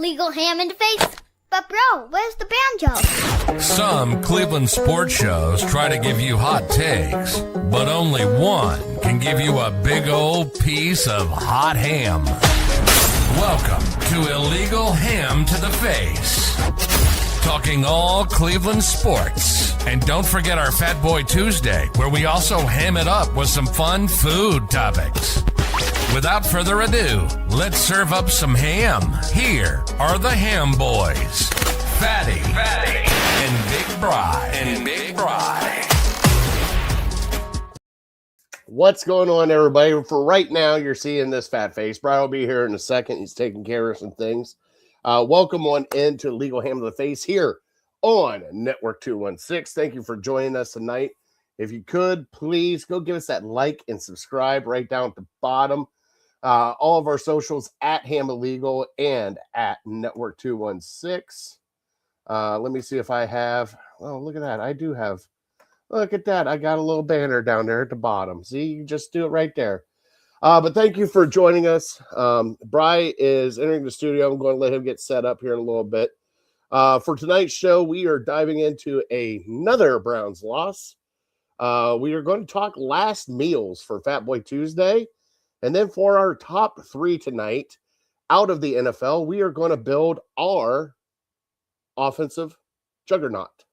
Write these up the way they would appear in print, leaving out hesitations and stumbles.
illegal ham in the face. But bro, where's the banjo? Some Cleveland sports shows try to give you hot takes, but only one can give you a big old piece of hot ham. Welcome to Illegal Ham to the Face. Talking all Cleveland sports. And don't forget our Fat Boy Tuesday, where we also ham it up with some fun food topics. Without further ado, let's serve up some ham. Here are the Ham Boys, Fatty, and Big Bry. What's going on, everybody? For right now, you're seeing this fat face. Brian will be here in a second. He's taking care of some things. Welcome on into Legal Ham to the Face here on Network 216. Thank you for joining us tonight. If you could, please go give us that like and subscribe right down at the bottom. All of our socials at Ham Illegal and at Network 216. Let me see if I have. Oh, look at that. I do have. Look at that. I got a little banner down there at the bottom. See, you just do it right there. But thank you for joining us. Bry is entering the studio. I'm going to let him get set up here in a little bit. For tonight's show, we are diving into another Browns loss. We are going to talk last meals for Fat Boy Tuesday. And then for our top three tonight, out of the NFL, we are going to build our offensive juggernaut.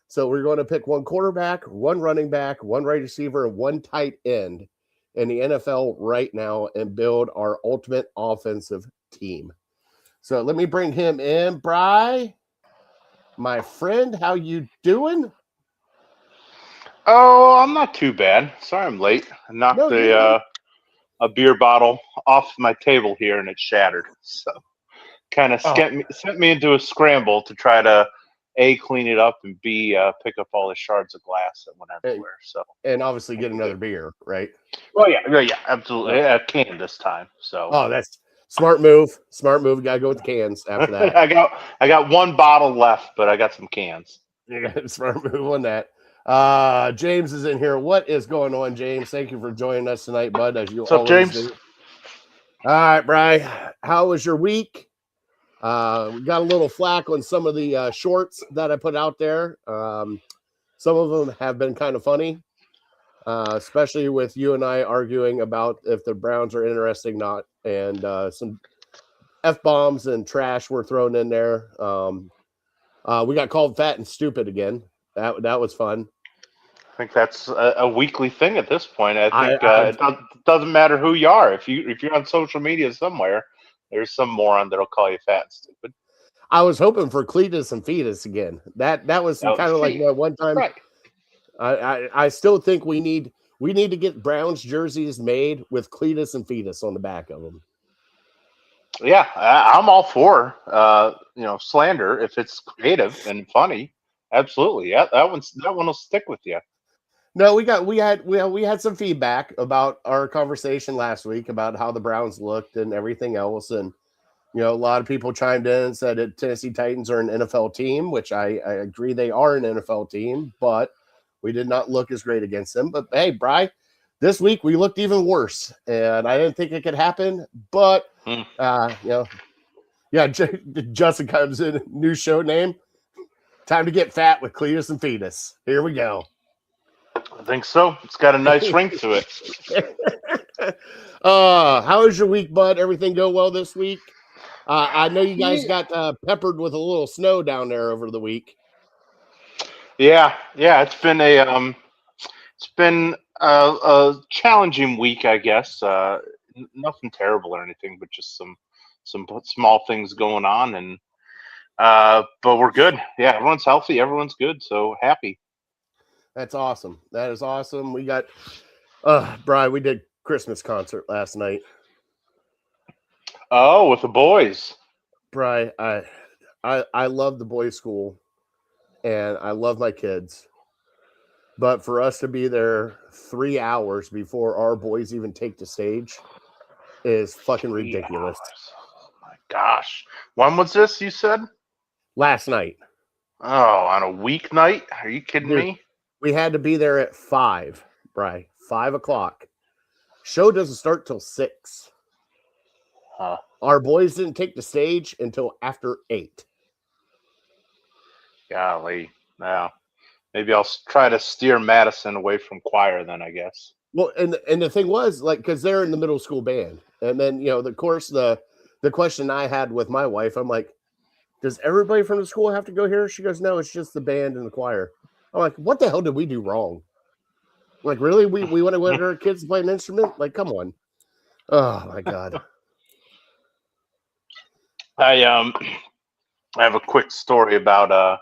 So we're going to pick one quarterback, one running back, one wide receiver, and one tight end in the NFL right now and build our ultimate offensive team. So let me bring him in. Bry, my friend, how you doing? Oh, I'm not too bad. Sorry I'm late. I knocked a beer bottle off my table here and it shattered. So kind of sent me into a scramble to try to A, clean it up, and B, pick up all the shards of glass that went everywhere. And obviously get another beer, right? Well, yeah, absolutely. A can this time. So that's smart move. Smart move. Got to go with the cans after that. I got one bottle left, but I got some cans. Yeah, smart move on that. James is in here. What is going on, James? Thank you for joining us tonight, bud. As you What's up, James? Do. All right, Bry. How was your week? We got a little flack on some of the shorts that I put out there. Some of them have been kind of funny, especially with you and I arguing about if the Browns are interesting or not, and some F-bombs and trash were thrown in there. We got called fat and stupid again. That was fun. I think that's a weekly thing at this point. I think it doesn't matter who you are. If you're on social media somewhere, there's some moron that'll call you fat and stupid. I was hoping for Cletus and Fetus again. That was kind of like one time. Right. I still think we need to get Browns jerseys made with Cletus and Fetus on the back of them. Yeah, I'm all for slander if it's creative and funny. Absolutely, yeah, that one will stick with you. No, we had some feedback about our conversation last week about how the Browns looked and everything else, and a lot of people chimed in and said that Tennessee Titans are an NFL team, which I agree they are an NFL team, but we did not look as great against them. But hey, Bry, this week we looked even worse, and I didn't think it could happen, but Justin comes in, new show name. Time to get fat with Cletus and Fetus. Here we go. I think so. It's got a nice ring to it. How was your week, bud? Everything go well this week? I know you guys got peppered with a little snow down there over the week. Yeah. It's been a challenging week, I guess. Nothing terrible or anything, but just some small things going on, and but we're good. Yeah, everyone's healthy. Everyone's good. So happy. That's awesome. That is awesome. We got, Brian, we did Christmas concert last night. Oh, with the boys. Brian, I love the boys' school, and I love my kids. But for us to be there 3 hours before our boys even take the stage is fucking ridiculous. Oh my gosh. When was this, you said? Last night. Oh, on a weeknight? Are you kidding me? We had to be there at 5, Bri. 5 o'clock. Show doesn't start till 6. Our boys didn't take the stage until after 8. Golly. Yeah. Maybe I'll try to steer Madison away from choir then, I guess. Well, and the thing was, like, because they're in the middle school band, and then the question I had with my wife, I'm like, does everybody from the school have to go here? She goes, no, it's just the band and the choir. I'm like, what the hell did we do wrong? Like, really, we want to let our kids play an instrument? Like, come on. Oh my God. I have a quick story about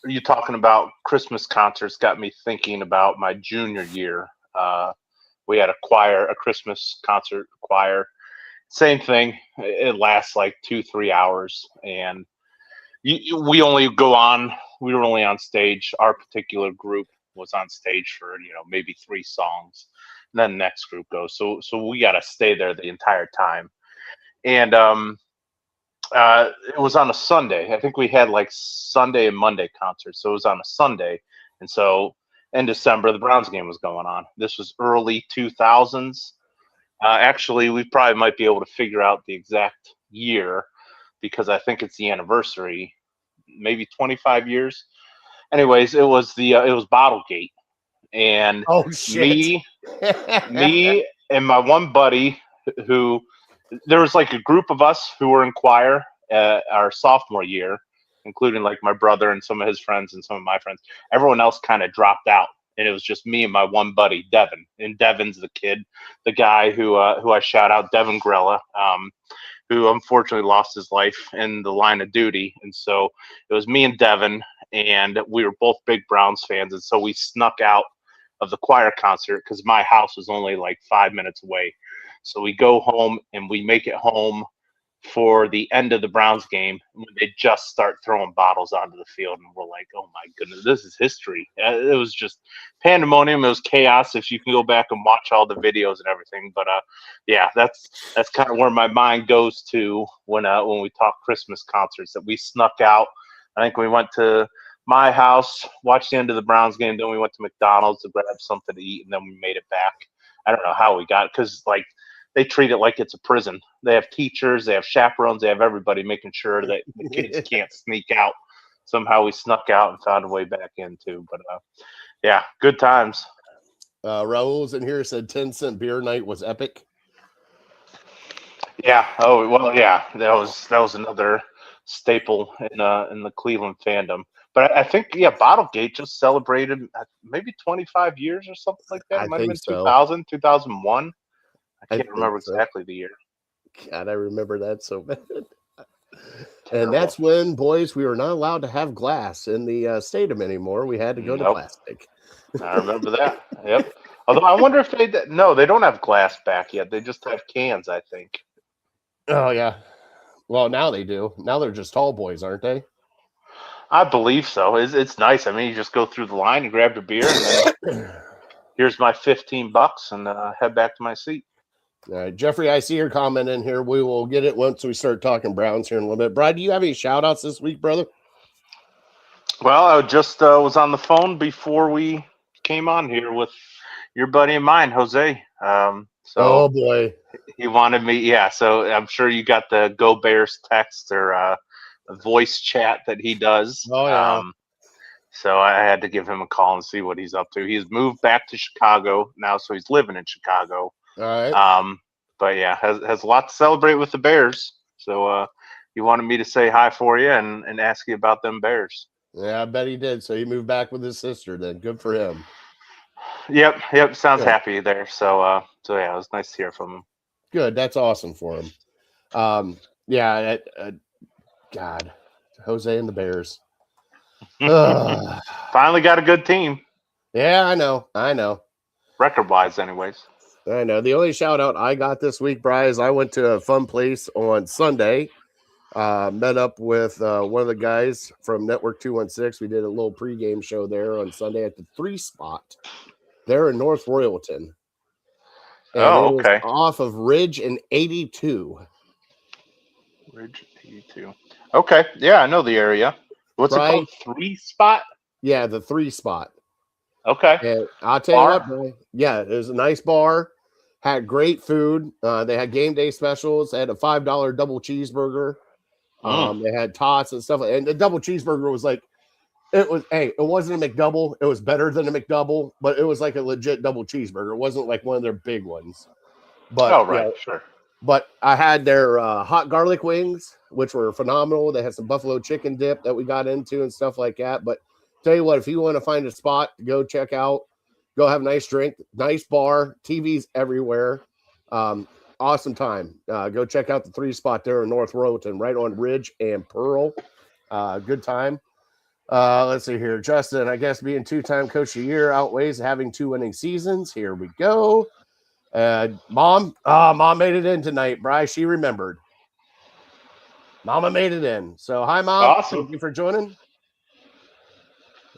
you talking about Christmas concerts got me thinking about my junior year. We had a Christmas concert choir. Same thing. It lasts like 2-3 hours, and we were only on stage. Our particular group was on stage for maybe 3 songs, and then the next group goes. So we got to stay there the entire time, and it was on a Sunday. I think we had like Sunday and Monday concerts. So it was on a Sunday. And so in December, the Browns game was going on. This was early 2000s. Actually, we probably might be able to figure out the exact year because I think it's the anniversary, maybe 25 years. Anyways, it was Bottlegate. And oh, shit. me and my one buddy who there was like a group of us who were in choir our sophomore year, including like my brother and some of his friends and some of my friends. Everyone else kind of dropped out, and it was just me and my one buddy, Devin. And Devin's the guy who I shout out, Devin Grella, who unfortunately lost his life in the line of duty. And so it was me and Devin, and we were both big Browns fans. And so we snuck out of the choir concert because my house was only like 5 minutes away. So we go home and we make it home for the end of the Browns game when they just start throwing bottles onto the field. And we're like, oh my goodness, this is history. It was just pandemonium. It was chaos if you can go back and watch all the videos and everything. But yeah, that's kind of where my mind goes to when we talk Christmas concerts, that we snuck out. I think we went to my house, watched the end of the Browns game. Then we went to McDonald's to grab something to eat, and then we made it back. I don't know how we got it, because like they treat it like it's a prison. They have teachers, they have chaperones, they have everybody making sure that the kids can't sneak out. Somehow we snuck out and found a way back in too. But yeah, good times. Raul's in here said 10-cent beer night was epic. Yeah. Oh well, yeah. That was another staple in the Cleveland fandom. But I think Bottlegate just celebrated maybe 25 years or something like that. It might have been so. 2000, 2001. I can't remember exactly the year. God, I remember that so bad. And that's when, boys, we were not allowed to have glass in the stadium anymore. We had to go to plastic. I remember that. Yep. Although I wonder if they don't have glass back yet. They just have cans, I think. Oh, yeah. Well, now they do. Now they're just tall boys, aren't they? I believe so. It's nice. I mean, you just go through the line and grab your beer, and then here's my $15 and head back to my seat. All right, Jeffrey, I see your comment in here. We will get it once we start talking Browns here in a little bit. Brad, do you have any shout-outs this week, brother? Well, I just was on the phone before we came on here with your buddy of mine, Jose. Oh, boy. He wanted me, yeah, so I'm sure you got the Go Bears text or voice chat that he does. Oh, yeah. So I had to give him a call and see what he's up to. He's moved back to Chicago now, so he's living in Chicago. All right. But yeah, has a lot to celebrate with the Bears. So he wanted me to say hi for you and ask you about them Bears. Yeah, I bet he did. So he moved back with his sister then. Good for him. Yep. Sounds happy there. So yeah, it was nice to hear from him. Good. That's awesome for him. Yeah. God, Jose and the Bears. Finally got a good team. Yeah, I know. Record-wise, anyways. I know. The only shout-out I got this week, Bri, is I went to a fun place on Sunday. Met up with one of the guys from Network 216. We did a little pregame show there on Sunday at the 3 spot there in North Royalton. And okay. It was off of Ridge and 82. Ridge 82. Okay. Yeah, I know the area. What's it called? 3 spot? Yeah, the 3 spot. Okay. And I'll tell you what, bro. Yeah, there's a nice bar. Had great food. They had game day specials. They had a $5 double cheeseburger. They had tots and stuff. And the double cheeseburger was like, it wasn't a McDouble. It was better than a McDouble, but it was like a legit double cheeseburger. It wasn't like one of their big ones. But sure. But I had their hot garlic wings, which were phenomenal. They had some buffalo chicken dip that we got into and stuff like that. But tell you what, if you want to find a spot to go check out, go have a nice drink, nice bar, TVs everywhere. Awesome time. Go check out the 3 spot there in North Royalton, right on Ridge and Pearl. Good time. Let's see here. Justin, I guess being 2-time coach of the year outweighs having 2 winning seasons. Here we go. Mom made it in tonight, Bryce. She remembered. Mama made it in. So hi, Mom. Awesome. Thank you for joining.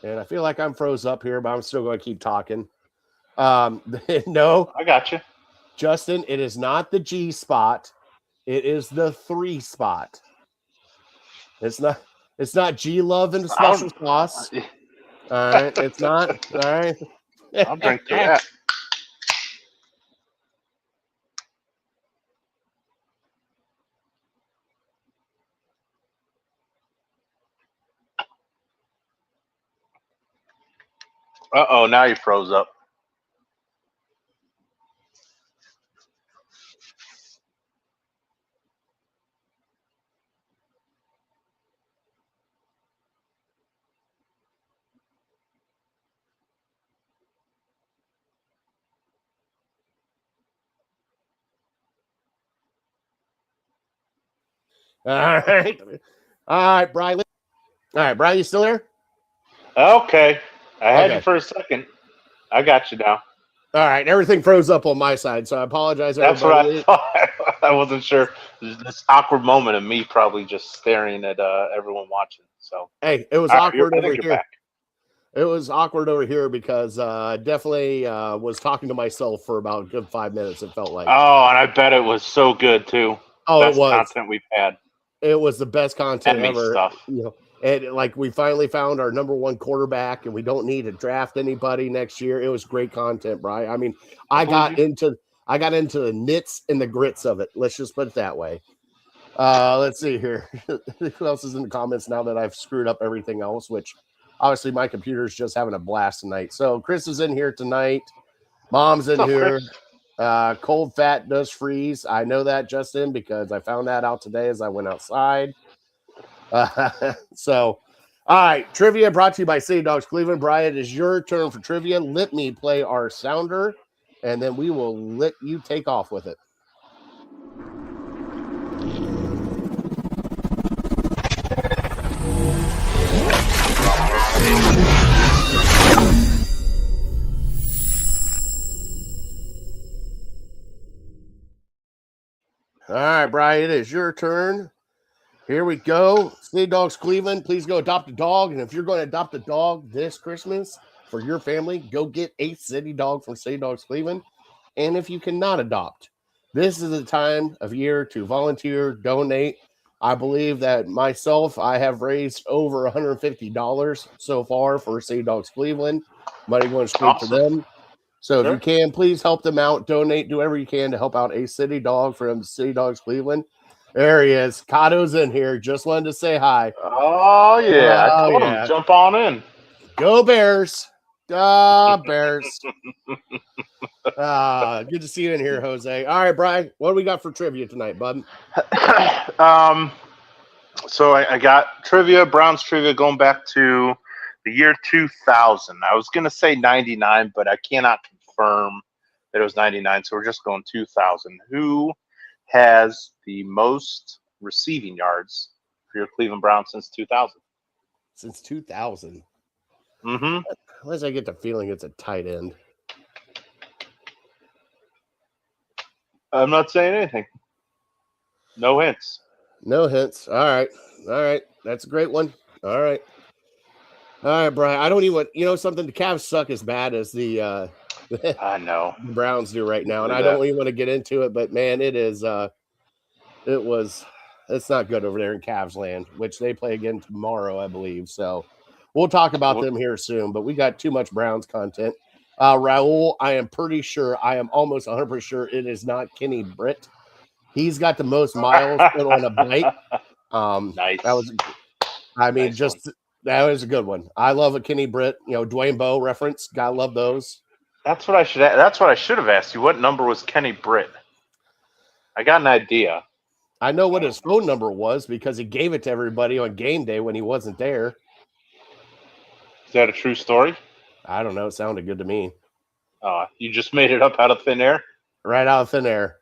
And I feel like I'm froze up here, but I'm still going to keep talking. No, I got you, Justin. It is not the G spot. It is the 3 spot. It's not G Love and special sauce. All right, it's not. All right. I'll drink that. Uh-oh, now you froze up. All right. All right, Brian. All right, Brian, you still there? Okay. I had Okay. you for a second. I got you now. All right, everything froze up on my side, so I apologize. That's what everybody. I thought. I wasn't sure. There's this awkward moment of me probably just staring at everyone watching. So Hey, it was all right, awkward I over think you're here. back. It was awkward over here because I definitely was talking to myself for about a good 5 minutes. It felt like. Oh, and I bet it was so good too. Oh, Best it was. content we've had. It was the best content Enemy ever. stuff. You know, and like we finally found our number 1 quarterback, and we don't need to draft anybody next year. It was great content, Brian. I mean, I got into the nits and the grits of it. Let's just put it that way. Let's see here. Who else is in the comments now that I've screwed up everything else? Which obviously my computer's just having a blast tonight. So Chris is in here tonight. Mom's in here. Chris? Cold fat does freeze. I know that, Justin, because I found that out today as I went outside. So, all right. Trivia brought to you by City Dogs Cleveland. Brian, it is your turn for trivia. Let me play our sounder, and then we will let you take off with it. All right, Brian, it is your turn. Here we go. City Dogs Cleveland, please go adopt a dog. And if you're going to adopt a dog this Christmas for your family, go get a City Dog from City Dogs Cleveland. And if you cannot adopt, this is the time of year to volunteer, donate. I believe that myself, I have raised over $150 so far for City Dogs Cleveland. Money going straight to them. So if you can, please help them out, donate, do whatever you can to help out a City Dog from City Dogs Cleveland. There he is. Cato's in here. Just wanted to say hi. Oh, yeah. I told him, jump on in. Go Bears. Bears. Good to see you in here, Jose. All right, Brian, what do we got for trivia tonight, bud? So I got trivia, Browns trivia going back to the year 2000. I was going to say 99, but I cannot confirm that it was 99, so we're just going 2000. Who has the most receiving yards for your Cleveland Browns since 2000? Since 2000? Mm-hmm. Unless I get the feeling it's a tight end. I'm not saying anything. No hints. No hints. All right. That's a great one. All right, Brian. I don't even something. The Cavs suck as bad as the I know the Browns do right now, and Do I that. don't even want to get into it. But man, it's not good over there in Cavs land, which they play again tomorrow, I believe. So we'll talk about them here soon. But we got too much Browns content. Raul, I am pretty sure, I am almost 100% sure it is not Kenny Britt. He's got the most miles put on a bike. Nice. That was, I mean, Nice just that was a good one. I love a Kenny Britt, Dwayne Bowe reference. Gotta love those. That's what I should have asked you. What number was Kenny Britt? I got an idea. I know what his phone number was because he gave it to everybody on game day when he wasn't there. Is that a true story? I don't know. It sounded good to me. You just made it up out of thin air? Right out of thin air.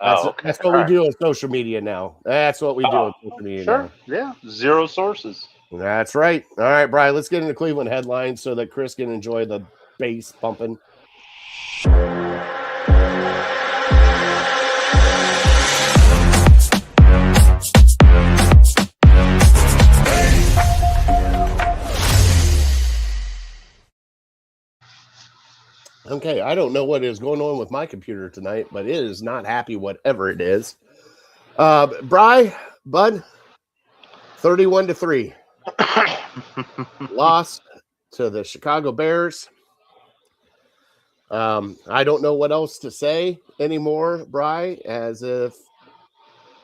That's what we do on social media now. That's what we do on social media now. Yeah, zero sources. That's right. All right, Brian, let's get into Cleveland headlines so that Chris can enjoy the bass pumping. Okay, I don't know what is going on with my computer tonight, but it is not happy whatever it is. Bry, bud, 31-3. Lost to the Chicago Bears. I don't know what else to say anymore, Bry, as if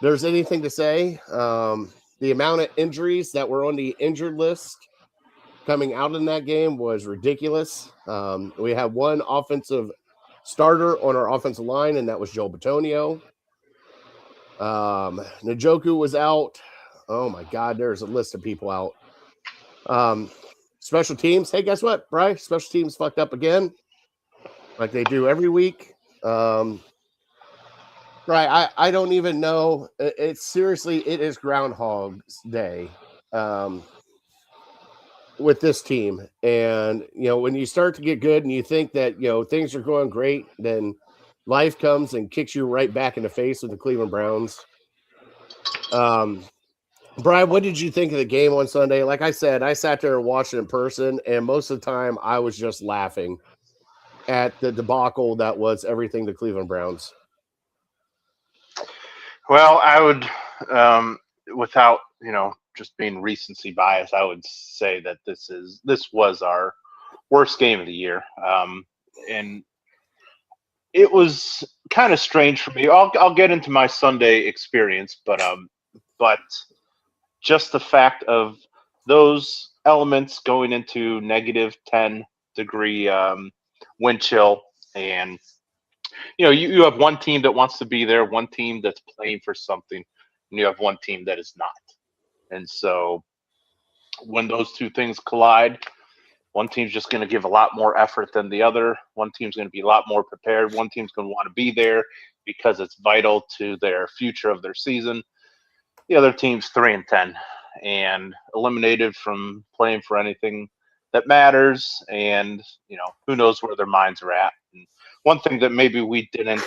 there's anything to say. The amount of injuries that were on the injured list coming out in that game was ridiculous. We had one offensive starter on our offensive line, and that was Joe Bitonio. Njoku was out. Oh, my God, there's a list of people out. Special teams. Hey, guess what, Bryce? Special teams fucked up again, like they do every week. Right, I don't even know. It's seriously, it is Groundhog's Day. With this team, and when you start to get good and you think that things are going great, then life comes and kicks you right back in the face with the Cleveland Browns. Brian, what did you think of the game on Sunday? Like I said, I sat there and watched it in person, and most of the time I was just laughing at the debacle that was everything the Cleveland Browns. Well, I would, without just being recency bias, I would say that this was our worst game of the year, and it was kind of strange for me. I'll get into my Sunday experience, but just the fact of those elements going into negative 10-degree wind chill, and you have one team that wants to be there, one team that's playing for something, and you have one team that is not. And so when those two things collide, one team's just going to give a lot more effort than the other. One team's going to be a lot more prepared. One team's going to want to be there because it's vital to their future of their season. The other team's 3-10 and eliminated from playing for anything that matters. And, who knows where their minds are at. And one thing that maybe we didn't,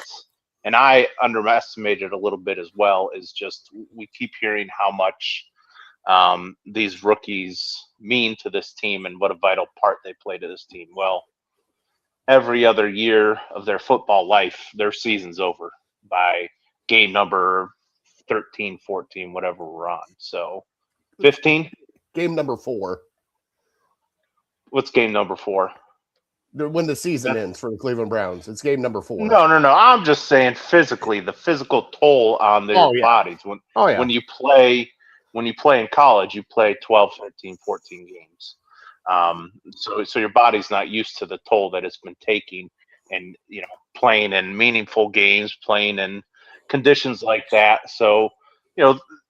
and I underestimated a little bit as well, is just we keep hearing how much these rookies mean to this team and what a vital part they play to this team. Well, every other year of their football life, their season's over by game number 13, 14, whatever we're on. So 15? Game number 4. What's game number 4? When the season ends for the Cleveland Browns. It's game number 4. No. I'm just saying physically, the physical toll on their bodies. When you play in college, you play 12, 13, 14 games. So your body's not used to the toll that it's been taking, and playing in meaningful games, playing in conditions like that. So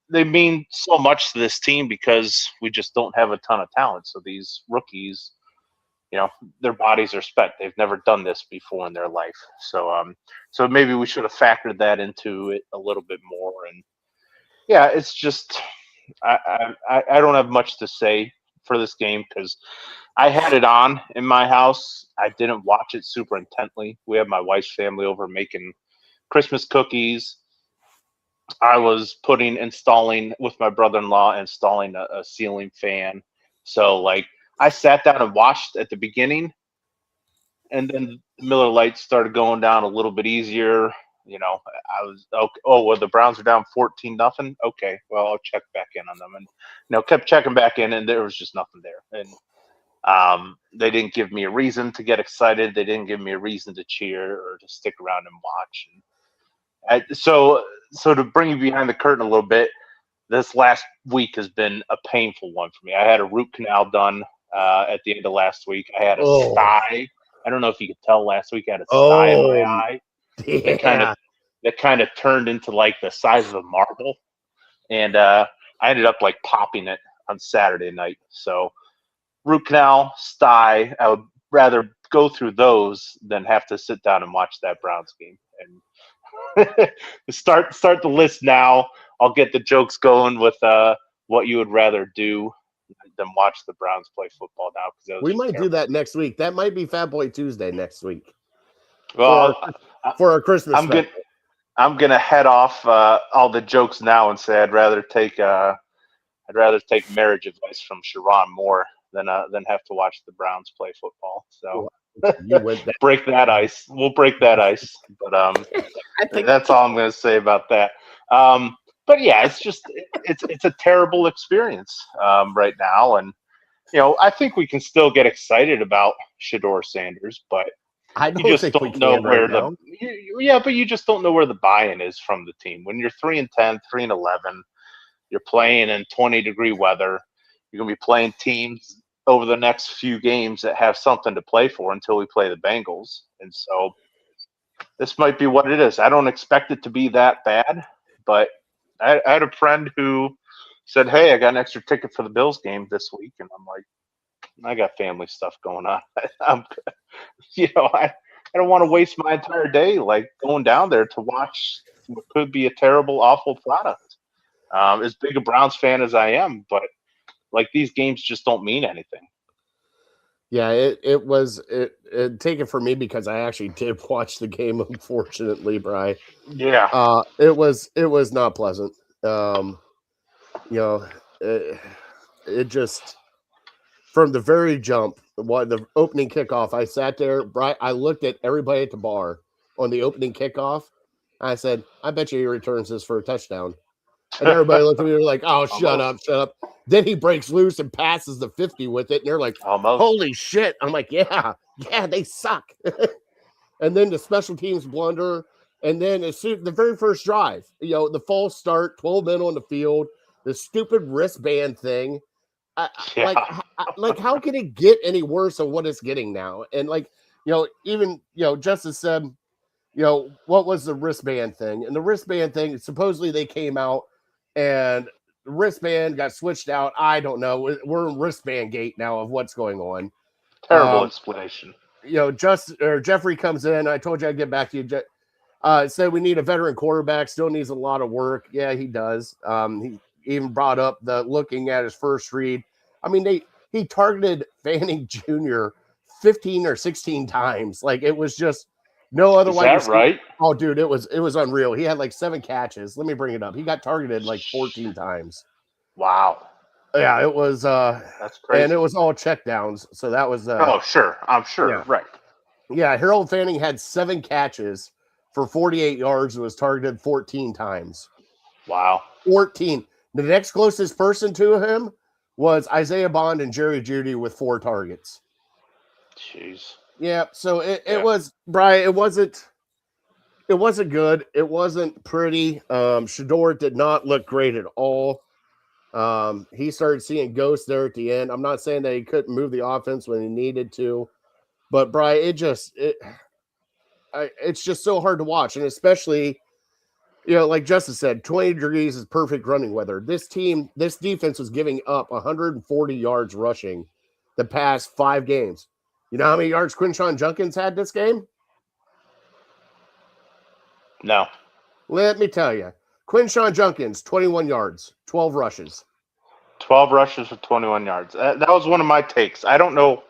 they mean so much to this team because we just don't have a ton of talent. So these rookies, their bodies are spent. They've never done this before in their life. So maybe we should have factored that into it a little bit more. And yeah, it's just I don't have much to say for this game because I had it on in my house. I didn't watch it super intently. We had my wife's family over making Christmas cookies. I was installing with my brother-in-law, installing a ceiling fan. So I sat down and watched at the beginning, and then the Miller Lights started going down a little bit easier. I was, okay, well, the Browns are down 14-0. Okay, well, I'll check back in on them, and kept checking back in, and there was just nothing there. And They didn't give me a reason to get excited. They didn't give me a reason to cheer or to stick around and watch. So to bring you behind the curtain a little bit, this last week has been a painful one for me. I had a root canal done at the end of last week. I had a sty. I don't know if you could tell last week I had a sty in my eye Yeah. that kind of turned into like the size of a marble, and I ended up like popping it on Saturday night. So root canal, sty. I would rather go through those than have to sit down and watch that Browns game. And start the list now. I'll get the jokes going with what you would rather do than watch the Browns play football now. Because We might do that next week. That might be Fat Boy Tuesday next week. Well, for our Christmas special. I'm gonna head off all the jokes now and say I'd rather take marriage advice from Sharon Moore than have to watch the Browns play football. So you went that. Break that ice. We'll break that ice. But I think that's all I'm going to say about that. But yeah, it's a terrible experience right now, and I think we can still get excited about Shedeur Sanders, but I you just don't know where but you just don't know where the buy-in is from the team. When you're 3-10, 3-11, you're playing in 20-degree weather. You're going to be playing teams over the next few games that have something to play for until we play the Bengals. And so this might be what it is. I don't expect it to be that bad, but I had a friend who said, hey, I got an extra ticket for the Bills game this week. And I'm like, I got family stuff going on. I don't want to waste my entire day like going down there to watch what could be a terrible, awful product. As big a Browns fan as I am, but like these games just don't mean anything. Yeah, it was take it for me because I actually did watch the game, unfortunately, Bri. Yeah. It was not pleasant. It just from the very jump, the opening kickoff, I sat there, Bri, I looked at everybody at the bar on the opening kickoff. I said, I bet you he returns this for a touchdown. And everybody looked at me and were like, oh, shut up. Then he breaks loose and passes the 50 with it. And they're like, holy shit. I'm like, yeah, they suck. And then the special teams blunder. And then the very first drive, the false start, 12 men on the field, the stupid wristband thing. How can it get any worse than what it's getting now? And even Justice said, what was the wristband thing? And the wristband thing, supposedly they came out and the wristband got switched out. I don't know. We're in wristband gate now of what's going on. Terrible explanation. Jeffrey comes in. I told you I'd get back to you. Said we need a veteran quarterback. Still needs a lot of work. Yeah, he does. He even brought up the looking at his first read. I mean, he targeted Fanning Jr. 15 or 16 times. Like it was just no other way. Is that right? Oh, dude, it was unreal. He had like 7 catches. Let me bring it up. He got targeted like 14 times. Wow. Yeah, it was. That's crazy. And it was all checkdowns. So that was. Oh, sure. I'm sure. Yeah. Right. Yeah, Harold Fanning had 7 catches for 48 yards and was targeted 14 times. Wow. 14. The next closest person to him was Isaiah Bond and Jerry Jeudy with 4 targets. Jeez. Yeah, so it was, Brian, it wasn't good. It wasn't pretty. Shedeur did not look great at all. He started seeing ghosts there at the end. I'm not saying that he couldn't move the offense when he needed to, but Brian, it's just so hard to watch. And especially, like Justice said, 20 degrees is perfect running weather. This defense was giving up 140 yards rushing the past 5 games. You know how many yards Quinshon Judkins had this game? No. Let me tell you. Quinshon Judkins, 21 yards, 12 rushes. 12 rushes for 21 yards. That was one of my takes. I don't know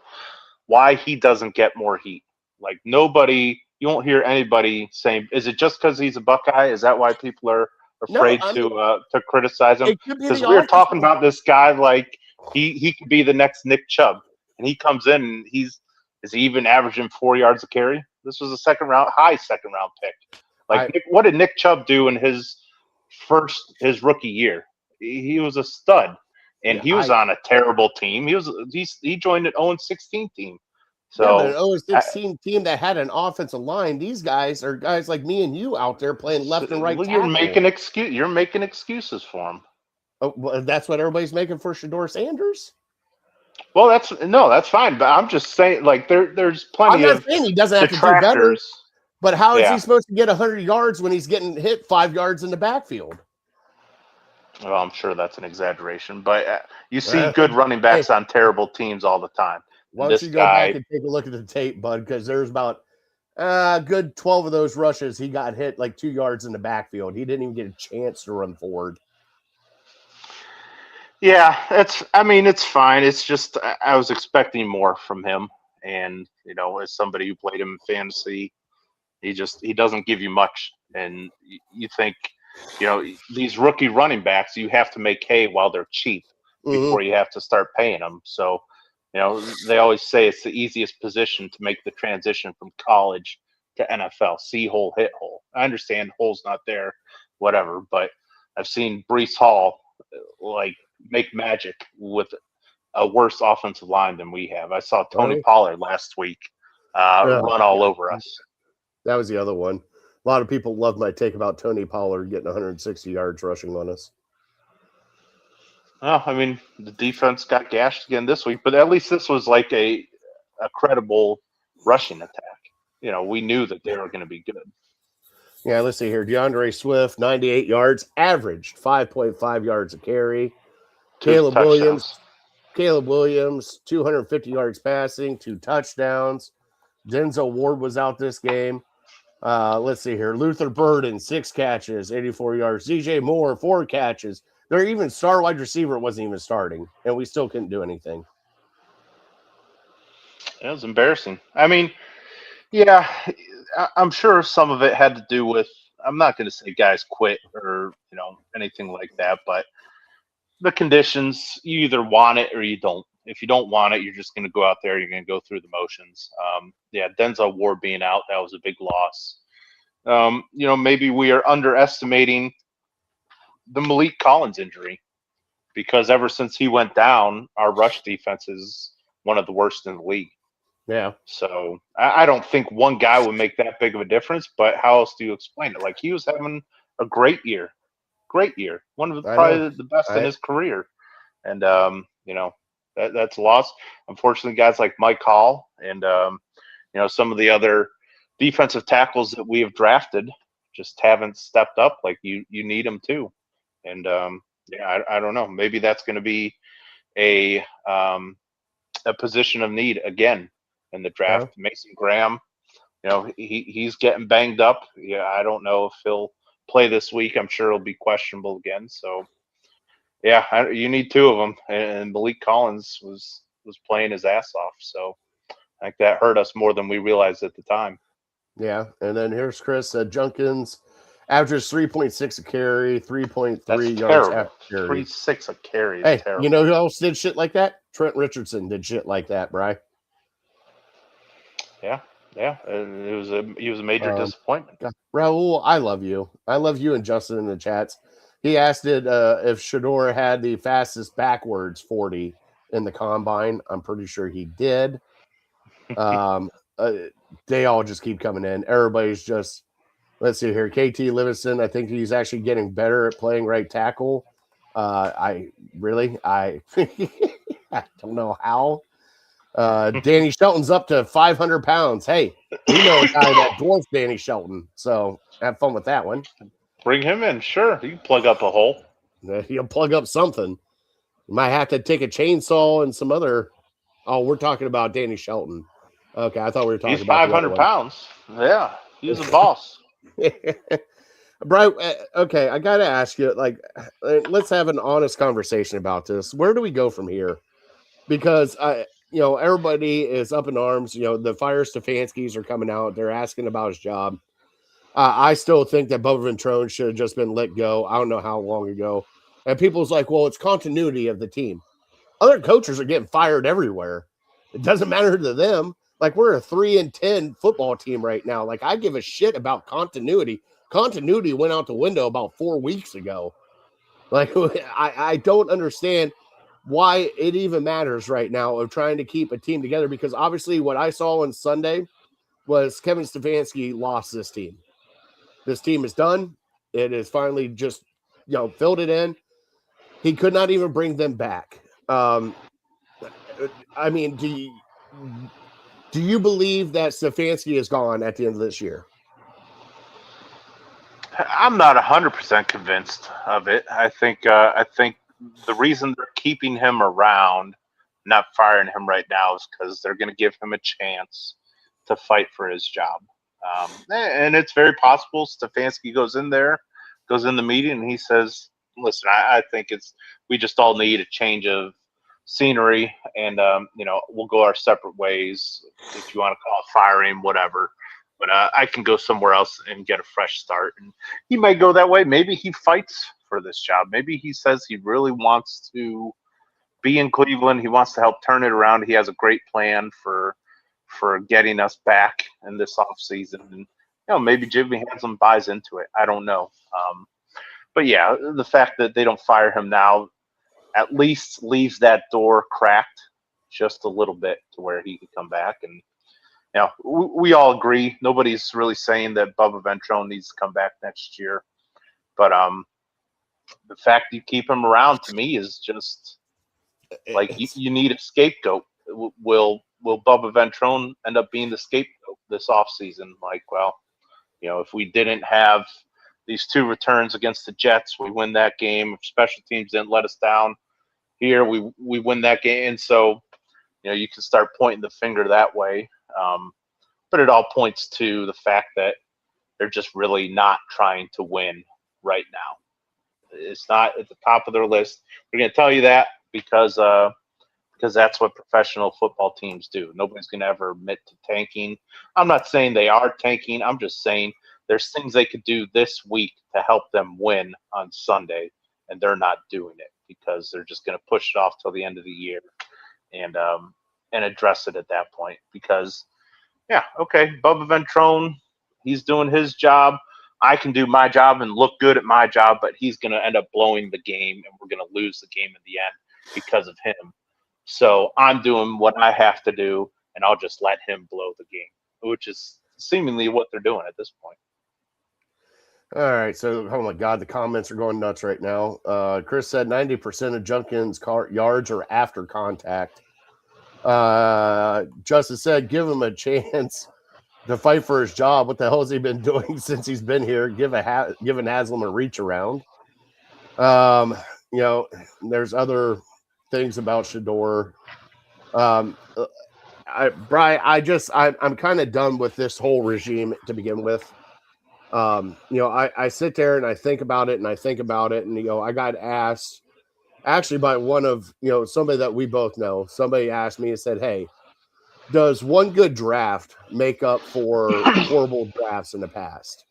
why he doesn't get more heat. Like you won't hear anybody saying, is it just because he's a Buckeye? Is that why people are afraid to criticize him? Because we were talking about this guy like he could be the next Nick Chubb. And he comes in and is he even averaging 4 yards a carry? This was a high second round pick. What did Nick Chubb do in his rookie year? He was a stud. and he was on a terrible team. He joined an 0-16 team. So but an 0-16 team that had an offensive line. These guys are guys like me and you out there playing left and right tackle. You're making excuses for him. Oh, well, that's what everybody's making for Shedeur Sanders. Well, that's fine. But I'm just saying, like there's plenty of. I'm not saying he doesn't have to do better. But how is he supposed to get 100 yards when he's getting hit 5 yards in the backfield? Well, I'm sure that's an exaggeration, but you see good running backs on terrible teams all the time. Why don't you go back and take a look at the tape, bud? Because there's about a good 12 of those rushes. He got hit like 2 yards in the backfield. He didn't even get a chance to run forward. Yeah, it's fine. It's just I was expecting more from him. And, as somebody who played him in fantasy, he doesn't give you much. And you think, these rookie running backs, you have to make hay while they're cheap before you have to start paying them. So, they always say it's the easiest position to make the transition from college to NFL. See hole, hit hole. I understand hole's not there, whatever, but I've seen Breece Hall make magic with a worse offensive line than we have. I saw Tony Pollard last week run all over us. That was the other one. A lot of people love my take about Tony Pollard getting 160 yards rushing on us. Well, the defense got gashed again this week, but at least this was like a credible rushing attack. We knew that they were going to be good. Yeah, let's see here. DeAndre Swift, 98 yards, averaged 5.5 yards a carry. Caleb Williams, 250 yards passing, 2 touchdowns. Denzel Ward was out this game. Let's see here. Luther Burden, 6 catches, 84 yards. DJ Moore, 4 catches. Their even star wide receiver wasn't even starting, and we still couldn't do anything. It was embarrassing. I'm sure some of it had to do with, I'm not going to say guys quit or, anything like that, but the conditions, you either want it or you don't. If you don't want it, you're just going to go out there, you're going to go through the motions. Denzel Ward being out, that was a big loss. Maybe we are underestimating the Malik Collins injury, because ever since he went down, our rush defense is one of the worst in the league. Yeah. So I don't think one guy would make that big of a difference, but how else do you explain it? Like, he was having a great year. One of probably the best in his career. And, that's a loss. Unfortunately, guys like Mike Hall and, some of the other defensive tackles that we have drafted just haven't stepped up like you need them to. And, I don't know. Maybe that's going to be a position of need again in the draft. Yeah. Mason Graham, he's getting banged up. Yeah, I don't know if he'll play this week. I'm sure he'll be questionable again. So, yeah, you need 2 of them. And Malik Collins was playing his ass off. So, I think that hurt us more than we realized at the time. Yeah, and then here's Chris Junkins. Averages 3.6 a carry, 3.3 yards terrible. After carry. 3.6 a carry. Hey, terrible. You know who else did shit like that? Trent Richardson did shit like that, Bri. Yeah. He was a major disappointment. Raul, I love you. I love you and Justin in the chats. He asked it if Shedeur had the fastest backwards 40 in the combine. I'm pretty sure he did. They all just keep coming in. Everybody's just. Let's see here. KT Livingston, I think he's actually getting better at playing right tackle. I don't know how. Danny Shelton's up to 500 pounds. Hey, we know a guy that dwarfs Danny Shelton. So have fun with that one. Bring him in. Sure. He can plug up a hole. He'll plug up something. You might have to take a chainsaw and some other. Oh, we're talking about Danny Shelton. Okay, I thought we were talking about. He's 500 pounds. Yeah, he's a boss. Bro, okay, I gotta ask you, let's have an honest conversation about this. Where do we go from here? Because everybody is up in arms. The Fire Stefanskis are coming out. They're asking about his job. I still think that Bubba Ventrone should have just been let go. I don't know how long ago. And people's like, well, it's continuity of the team. Other coaches are getting fired everywhere. It doesn't matter to them. Like, we're a 3-10 football team right now. Like, I give a shit about continuity. Continuity went out the window about 4 weeks ago. Like, I don't understand. why it even matters right now of trying to keep a team together, because obviously what I saw on Sunday was Kevin Stefanski lost this team. This team is done. It is finally just, filled it in. He could not even bring them back. I mean, do you believe that Stefanski is gone at the end of this year? I'm not 100% convinced of it. I think the reason they're keeping him around, not firing him right now, is because they're going to give him a chance to fight for his job. And it's very possible Stefanski goes in the meeting, and he says, "Listen, I think we just all need a change of scenery, and we'll go our separate ways. If you want to call it firing, whatever." But I can go somewhere else and get a fresh start. And he might go that way. Maybe he fights for this job. Maybe he says he really wants to be in Cleveland. He wants to help turn it around. He has a great plan for getting us back in this offseason. And maybe Jimmy Haslam buys into it. I don't know. But yeah, the fact that they don't fire him now at least leaves that door cracked just a little bit to where he could come back. And we all agree. Nobody's really saying that Bubba Ventrone needs to come back next year. But the fact you keep him around, to me, is just like you need a scapegoat. Will Bubba Ventrone end up being the scapegoat this offseason? Like, well, if we didn't have these 2 returns against the Jets, we win that game. If special teams didn't let us down here, we win that game. And so, you can start pointing the finger that way. But it all points to the fact that they're just really not trying to win right now. It's not at the top of their list. We're going to tell you that because that's what professional football teams do. Nobody's going to ever admit to tanking. I'm not saying they are tanking. I'm just saying there's things they could do this week to help them win on Sunday, and they're not doing it because they're just going to push it off till the end of the year and address it at that point. Because, okay, Bubba Ventrone, he's doing his job. I can do my job and look good at my job, but he's going to end up blowing the game, and we're going to lose the game in the end because of him. So I'm doing what I have to do, and I'll just let him blow the game, which is seemingly what they're doing at this point. All right, so oh my God, the comments are going nuts right now. Chris said 90% of Junkins' yards are after contact. Justice said, give him a chance to fight for his job. What the hell has he been doing since he's been here? Giving Haslam a reach around. There's other things about Shador. I'm kind of done with this whole regime to begin with. I sit there and I think about it, and I got asked actually by one of, somebody that we both know. Somebody asked me and said, hey, does one good draft make up for horrible drafts in the past?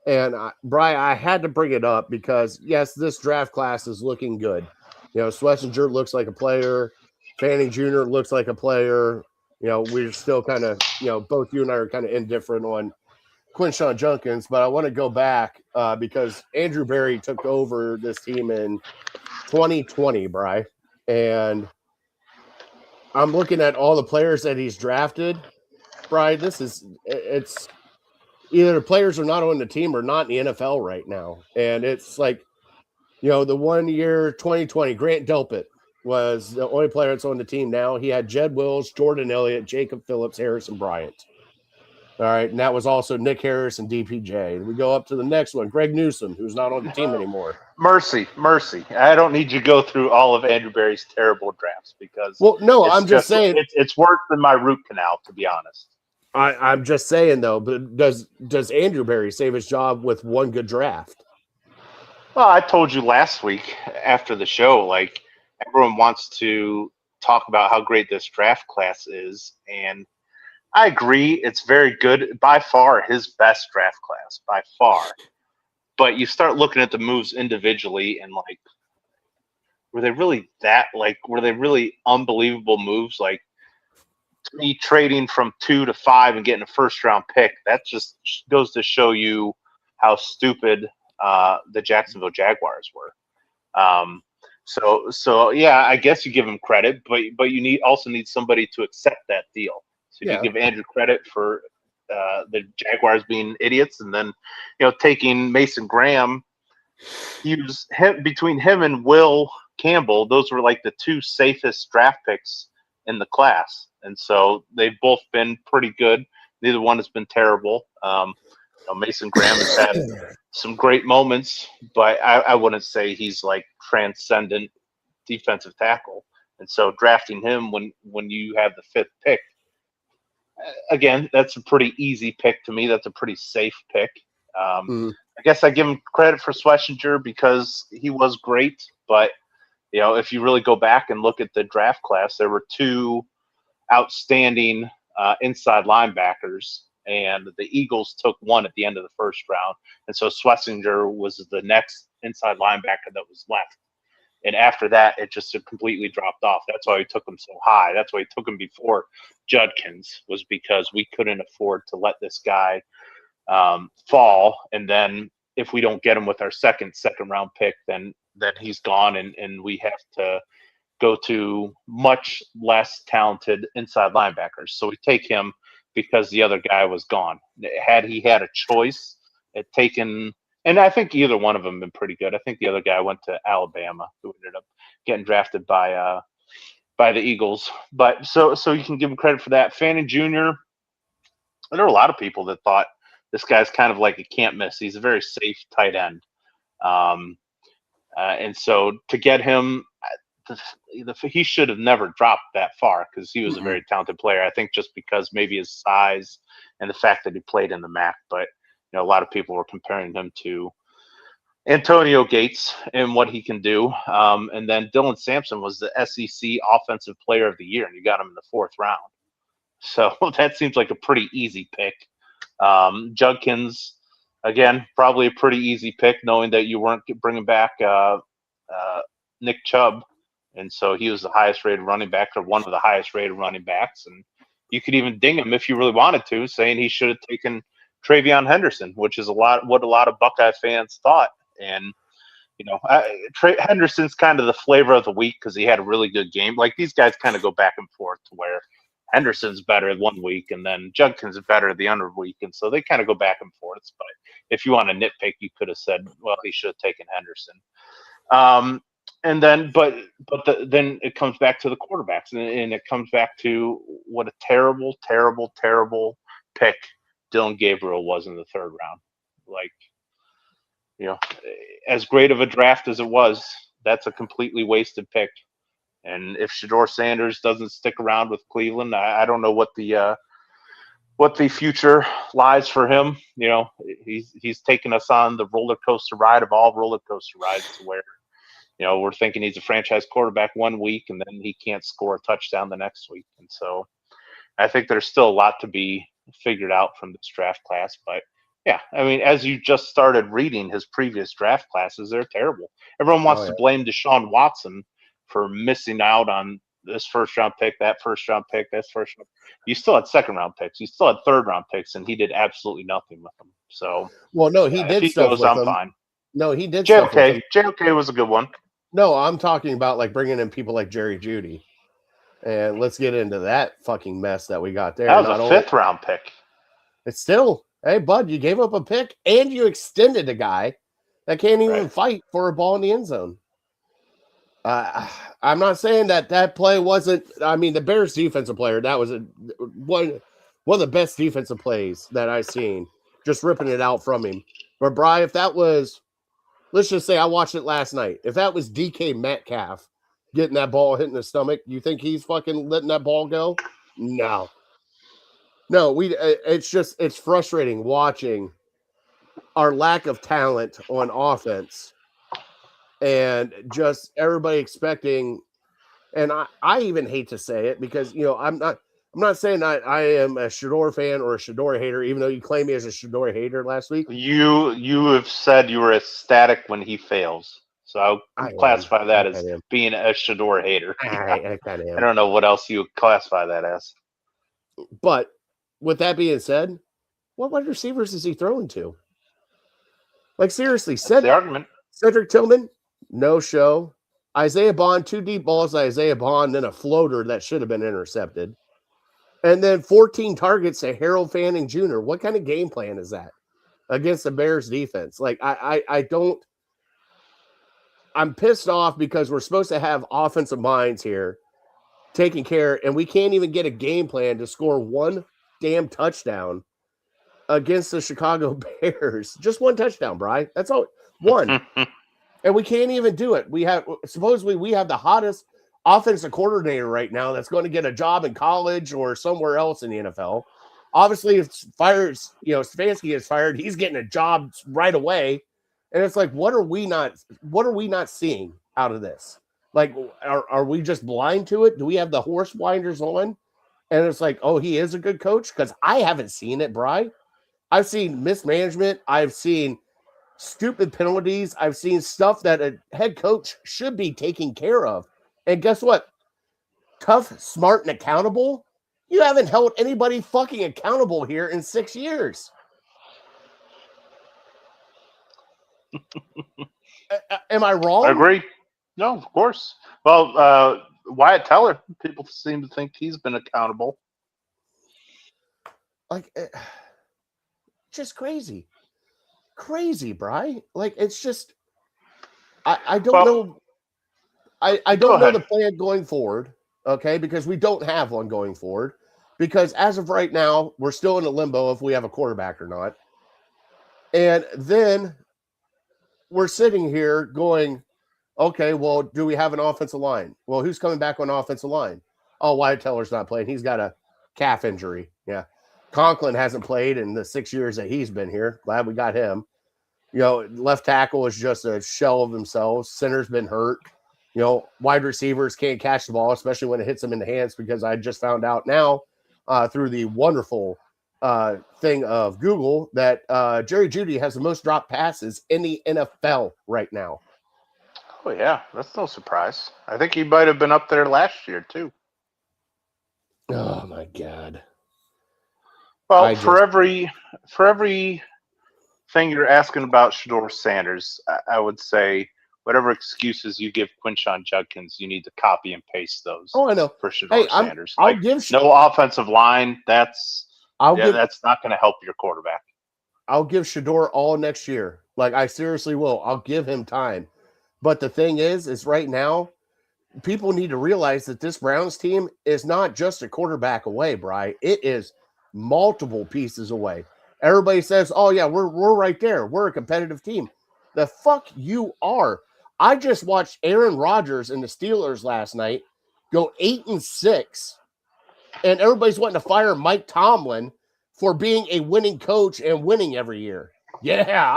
And Brian, I had to bring it up because yes, this draft class is looking good. Schlesinger looks like a player. Fanning Jr. looks like a player. We're still kind of, both you and I are kind of indifferent on Quinshon Junkins, but I want to go back because Andrew Berry took over this team in 2020, Bri, and I'm looking at all the players that he's drafted. Bri, it's either the players are not on the team or not in the NFL right now, and it's like, the 1 year 2020, Grant Delpit was the only player that's on the team now. He had Jed Wills, Jordan Elliott, Jacob Phillips, Harrison Bryant. All right, and that was also Nick Harris and DPJ. We go up to the next one, Greg Newsome, who's not on the team anymore. Mercy. I don't need you to go through all of Andrew Berry's terrible drafts because I'm just saying it's worse than my root canal, to be honest. I'm just saying though, but does Andrew Berry save his job with one good draft? Well, I told you last week after the show, like everyone wants to talk about how great this draft class is, and I agree, it's very good. By far, his best draft class, by far. But you start looking at the moves individually, and like, were they really unbelievable moves? Like, to me, trading from 2 to 5 and getting a first-round pick, that just goes to show you how stupid the Jacksonville Jaguars were. So yeah, I guess you give him credit, but you also need somebody to accept that deal. So you give Andrew credit for the Jaguars being idiots, and then taking Mason Graham. Between him and Will Campbell, those were like the two safest draft picks in the class, and so they've both been pretty good. Neither one has been terrible. Mason Graham has had some great moments, but I wouldn't say he's like transcendent defensive tackle. And so drafting him when you have the 5th pick, again, that's a pretty easy pick to me. That's a pretty safe pick. I guess I give him credit for Schlesinger because he was great, but if you really go back and look at the draft class, there were 2 outstanding inside linebackers, and the Eagles took one at the end of the 1st round, and so Schlesinger was the next inside linebacker that was left. And after that, it just completely dropped off. That's why we took him so high. That's why we took him before Judkins, was because we couldn't afford to let this guy fall. And then if we don't get him with our second round pick, then he's gone, and we have to go to much less talented inside linebackers. So we take him because the other guy was gone. Had he had a choice at taking, and I think either one of them been pretty good. I think the other guy went to Alabama, who ended up getting drafted by the Eagles. But so you can give him credit for that. Fanning Jr., there were a lot of people that thought this guy's kind of like a can't miss. He's a very safe tight end. And so to get him, he should have never dropped that far because he was a very talented player. I think just because maybe his size and the fact that he played in the MAC, but a lot of people were comparing him to Antonio Gates and what he can do. And then Dylan Sampson was the SEC Offensive Player of the Year, and you got him in the 4th round. So that seems like a pretty easy pick. Judkins, again, probably a pretty easy pick, knowing that you weren't bringing back Nick Chubb. And so he was the highest rated running back, or one of the highest rated running backs. And you could even ding him if you really wanted to, saying he should have taken Travion Henderson, which is what a lot of Buckeye fans thought. And, Henderson's kind of the flavor of the week because he had a really good game. Like, these guys kind of go back and forth to where Henderson's better one week and then Judkins is better the other week. And so they kind of go back and forth. But if you want to nitpick, you could have said, well, he should have taken Henderson. And then, then it comes back to the quarterbacks, and it comes back to what a terrible, terrible, terrible pick Dylan Gabriel was in the 3rd round. Like, as great of a draft as it was, that's a completely wasted pick. And if Shedeur Sanders doesn't stick around with Cleveland, I don't know what the future lies for him. He's taken us on the roller coaster ride of all roller coaster rides, to where we're thinking he's a franchise quarterback one week and then he can't score a touchdown the next week. And so I think there's still a lot to be figured out from this draft class. But yeah, I mean, as you just started reading his previous draft classes, they're terrible. Everyone wants to blame Deshaun Watson for missing out on this 1st round pick, that 1st round pick, this 1st round. You still had 2nd round picks. You still had 3rd round picks, and he did absolutely nothing with them. So, well, no, he did stuff with them. Fine. No, he did. JOK was a good one. No, I'm talking about like bringing in people like Jerry Jeudy, and let's get into that fucking mess that we got there. That was a 5th round pick. It's still, hey, bud, you gave up a pick and you extended a guy that can't even fight for a ball in the end zone. I'm not saying that play wasn't. I mean, the Bears defensive player, that was one of the best defensive plays that I've seen. Just ripping it out from him. But Bri, if that was, let's just say I watched it last night. If that was DK Metcalf getting that ball hitting the stomach, you think he's fucking letting that ball go? No. It's frustrating watching our lack of talent on offense and just everybody expecting. And I even hate to say it because, I'm not saying I am a Shedeur fan or a Shedeur hater, even though you claimed me as a Shedeur hater last week. You have said you were ecstatic when he fails. So I'll classify that as being a Shedeur hater. I kind of am. I don't know what else you would classify that as. But with that being said, what wide receivers is he throwing to? Like, seriously, the argument. Cedric Tillman, no show. Isaiah Bond, 2 deep balls to Isaiah Bond, then a floater that should have been intercepted. And then 14 targets to Harold Fanning Jr. What kind of game plan is that against the Bears defense? Like, I don't. I'm pissed off because we're supposed to have offensive minds here taking care, and we can't even get a game plan to score one damn touchdown against the Chicago Bears. Just one touchdown, Bri. That's all. One. And we can't even do it. We have supposedly we have the hottest offensive coordinator right now that's going to get a job in college or somewhere else in the NFL. Obviously, if Stefanski gets fired, he's getting a job right away. And it's like, what are we not seeing out of this? Like, are we just blind to it? Do we have the horse blinders on? And it's like, oh, he is a good coach? Because I haven't seen it, Bri. I've seen mismanagement. I've seen stupid penalties. I've seen stuff that a head coach should be taking care of. And guess what? Tough, smart, and accountable. You haven't held anybody fucking accountable here in 6 years. Am I wrong? I agree. No, of course. Well, Wyatt Teller, people seem to think he's been accountable. Like, just crazy. Crazy, Bri. Like, it's just, I don't know. I don't know the plan going forward, okay, because we don't have one going forward. Because as of right now, we're still in a limbo if we have a quarterback or not. And then we're sitting here going, okay, well, do we have an offensive line? Well, who's coming back on offensive line? Oh, Wyatt Teller's not playing. He's got a calf injury. Yeah. Conklin hasn't played in the 6 years that he's been here. Glad we got him. Left tackle is just a shell of themselves. Center's been hurt. Wide receivers can't catch the ball, especially when it hits them in the hands, because I just found out now through the wonderful thing of Google that Jerry Jeudy has the most dropped passes in the NFL right now. Oh, yeah. That's no surprise. I think he might have been up there last year, too. Oh, my God. Well, for every thing you're asking about Shedeur Sanders, I would say whatever excuses you give Quinshon Judkins, you need to copy and paste those. Oh, I know. For Shedeur Sanders. I'll give no offensive line. That's not going to help your quarterback. I'll give Shedeur all next year. Like, I seriously will. I'll give him time. But the thing is right now, people need to realize that this Browns team is not just a quarterback away, Bri. It is multiple pieces away. Everybody says, oh, yeah, we're right there. We're a competitive team. The fuck you are. I just watched Aaron Rodgers and the Steelers last night go 8-6, and everybody's wanting to fire Mike Tomlin for being a winning coach and winning every year. Yeah,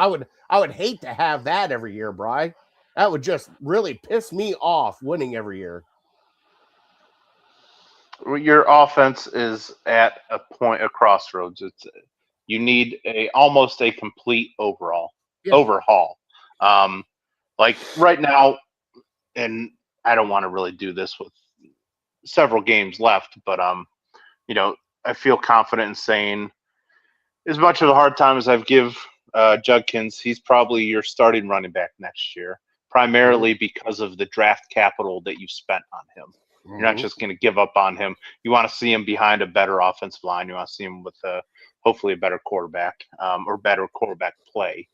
I would hate to have that every year, Bri. That would just really piss me off, winning every year. Your offense is at a crossroads. You need almost a complete overhaul. Like right now, and I don't want to really do this with several games left, but I feel confident in saying, as much of a hard time as I've give Judkins, he's probably your starting running back next year, primarily because of the draft capital that you spent on him. You're not just going to give up on him. You want to see him behind a better offensive line. You want to see him with hopefully a better quarterback or better quarterback play.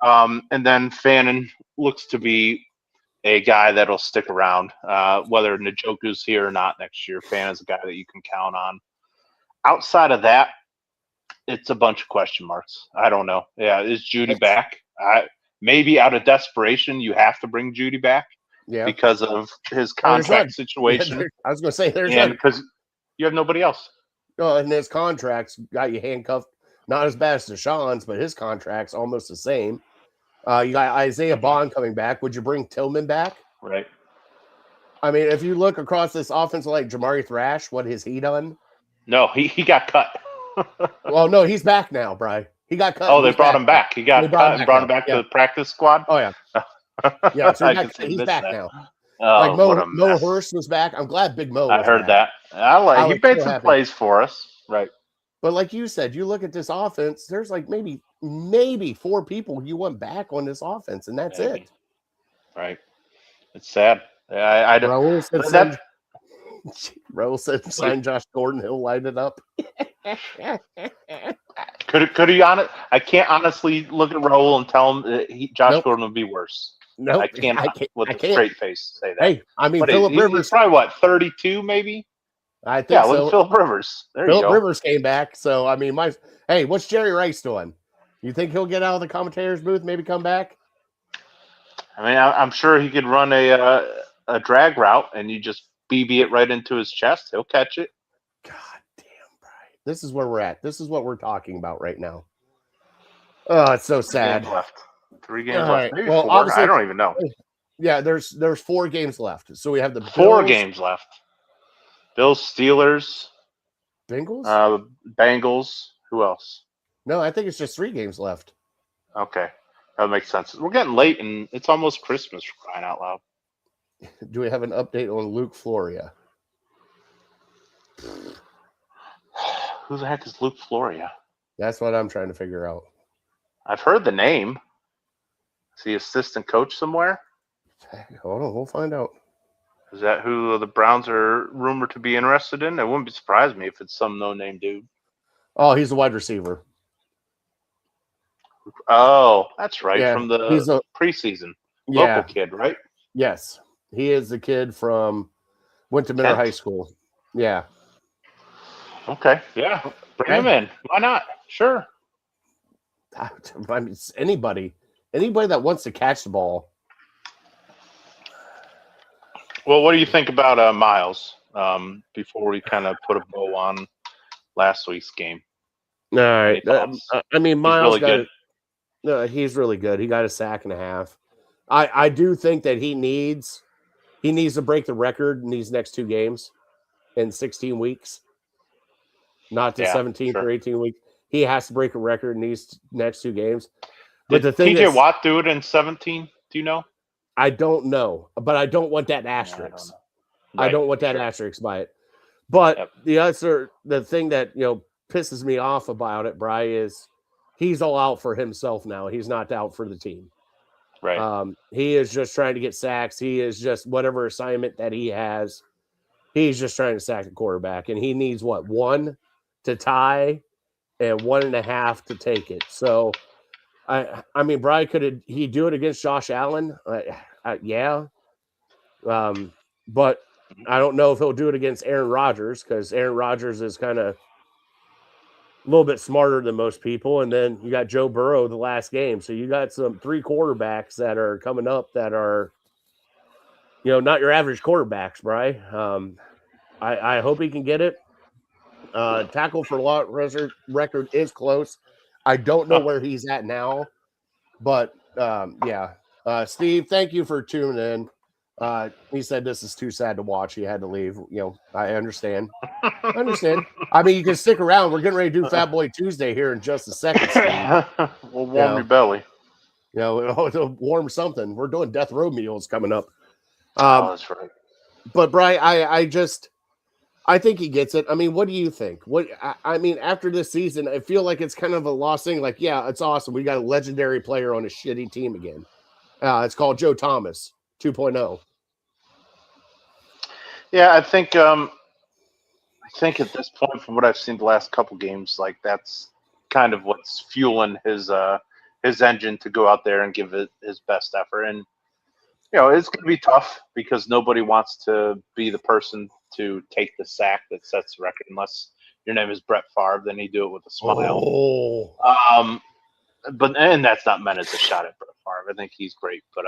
And then Fannin looks to be a guy that'll stick around, whether Njoku's here or not next year. Fannon's a guy that you can count on. Outside of that, it's a bunch of question marks. I don't know. Yeah, is Jeudy back? Maybe out of desperation, you have to bring Jeudy back. Yeah, because of his contract situation. I was going to say because you have nobody else. No, and his contracts got you handcuffed. Not as bad as Deshaun's, but his contract's almost the same. You got Isaiah Bond coming back. Would you bring Tillman back? Right. I mean, if you look across this offense like Jamari Thrash, what has he done? No, he got cut. Well, no, he's back now, Bri. He got cut. Oh, they brought him back. He got cut and brought him back to the practice squad? Oh, yeah. Yeah, so he's back now. Oh, like Mo Hurst was back. I'm glad Big Mo was I heard back. that. He made some plays for us. Right. But like you said, you look at this offense, there's like maybe 4 people you want back on this offense, and that's it. Right. It's sad. I don't. Raul said But sign. that Raul said sign Josh Gordon. He'll light it up. could he on it? I can't honestly look at Raul and tell him that Josh Nope. Gordon would be worse. Nope. I can't with I a can't. straight face say that. Hey, I mean, But Philip he's Rivers. probably what, 32 maybe? I think Yeah, so. look at Philip Rivers. There you Philip go. Rivers came back. So, I mean, hey, what's Jerry Rice doing? You think he'll get out of the commentator's booth, maybe come back? I mean, I'm sure he could run a drag route and you just BB it right into his chest. He'll catch it. God damn, Brian. This is where we're at. This is what we're talking about right now. Oh, it's so sad. 3 games left. Right. Maybe Well, 4. obviously, I don't even know. Yeah, there's 4 games left. So we have the 4 Bills, games left. Bills, Steelers, Bengals. Bengals. Who else? No, I think it's just 3 games left. Okay, that makes sense. We're getting late, and it's almost Christmas, for crying out loud. Do we have an update on Luke Floria? Who the heck is Luke Floria? That's what I'm trying to figure out. I've heard the name. Is he assistant coach somewhere? Hold on, we'll find out. Is that who the Browns are rumored to be interested in? It wouldn't surprise me if it's some no-name dude. Oh, he's a wide receiver. Oh, that's right, Yeah, from the he's a preseason. yeah. Local kid, right? Yes, he is the kid from went to Miller Kent? High School. Yeah. Okay, yeah. Bring him in. Why not? Sure. I mean, it's anybody that wants to catch the ball. Well, what do you think about Miles? Before we kind of put a bow on last week's game. All right. Any thoughts? I mean, Miles He's really good. No, he's really good. He got a sack and a half. I do think that he needs to break the record in these next 2 games in 16 weeks, not the 17th sure. or 18 weeks. He has to break a record in these next 2 games. But Did the thing TJ is, Watt do it in 17? Do you know? I don't know, but I don't want that asterisk. I don't want that asterisk by it. But the thing that pisses me off about it, Bri, is he's all out for himself now. He's not out for the team. Right. He is just trying to get sacks. He is just whatever assignment that he has. He's just trying to sack the quarterback, and he needs 1 to tie and 1.5 to take it. So, I mean, Brian, could he do it against Josh Allen? Yeah. But I don't know if he'll do it against Aaron Rodgers, because Aaron Rodgers is kind of a little bit smarter than most people. And then you got Joe Burrow the last game. So you got 3 quarterbacks that are coming up that are, not your average quarterbacks, Brian. I hope he can get it. Tackle for loss record is close. I don't know where he's at now, but yeah. Steve, thank you for tuning in. He said this is too sad to watch. He had to leave. I understand. I mean, you can stick around. We're getting ready to do Fat Boy Tuesday here in just a second, Steve. We'll warm your belly. To warm something. We're doing death row meals coming up. That's right. But Brian, I think he gets it. I mean, what do you think? I mean, after this season, I feel like it's kind of a lost thing. Like, yeah, it's awesome. We got a legendary player on a shitty team again. It's called Joe Thomas 2.0. Yeah, I think at this point, from what I've seen the last couple games, like that's kind of what's fueling his engine to go out there and give it his best effort. And it's going to be tough because nobody wants to be the person to take the sack that sets the record, unless your name is Brett Favre. Then you do it with a smile. Oh. And that's not meant as a shot at Brett Favre. I think he's great, but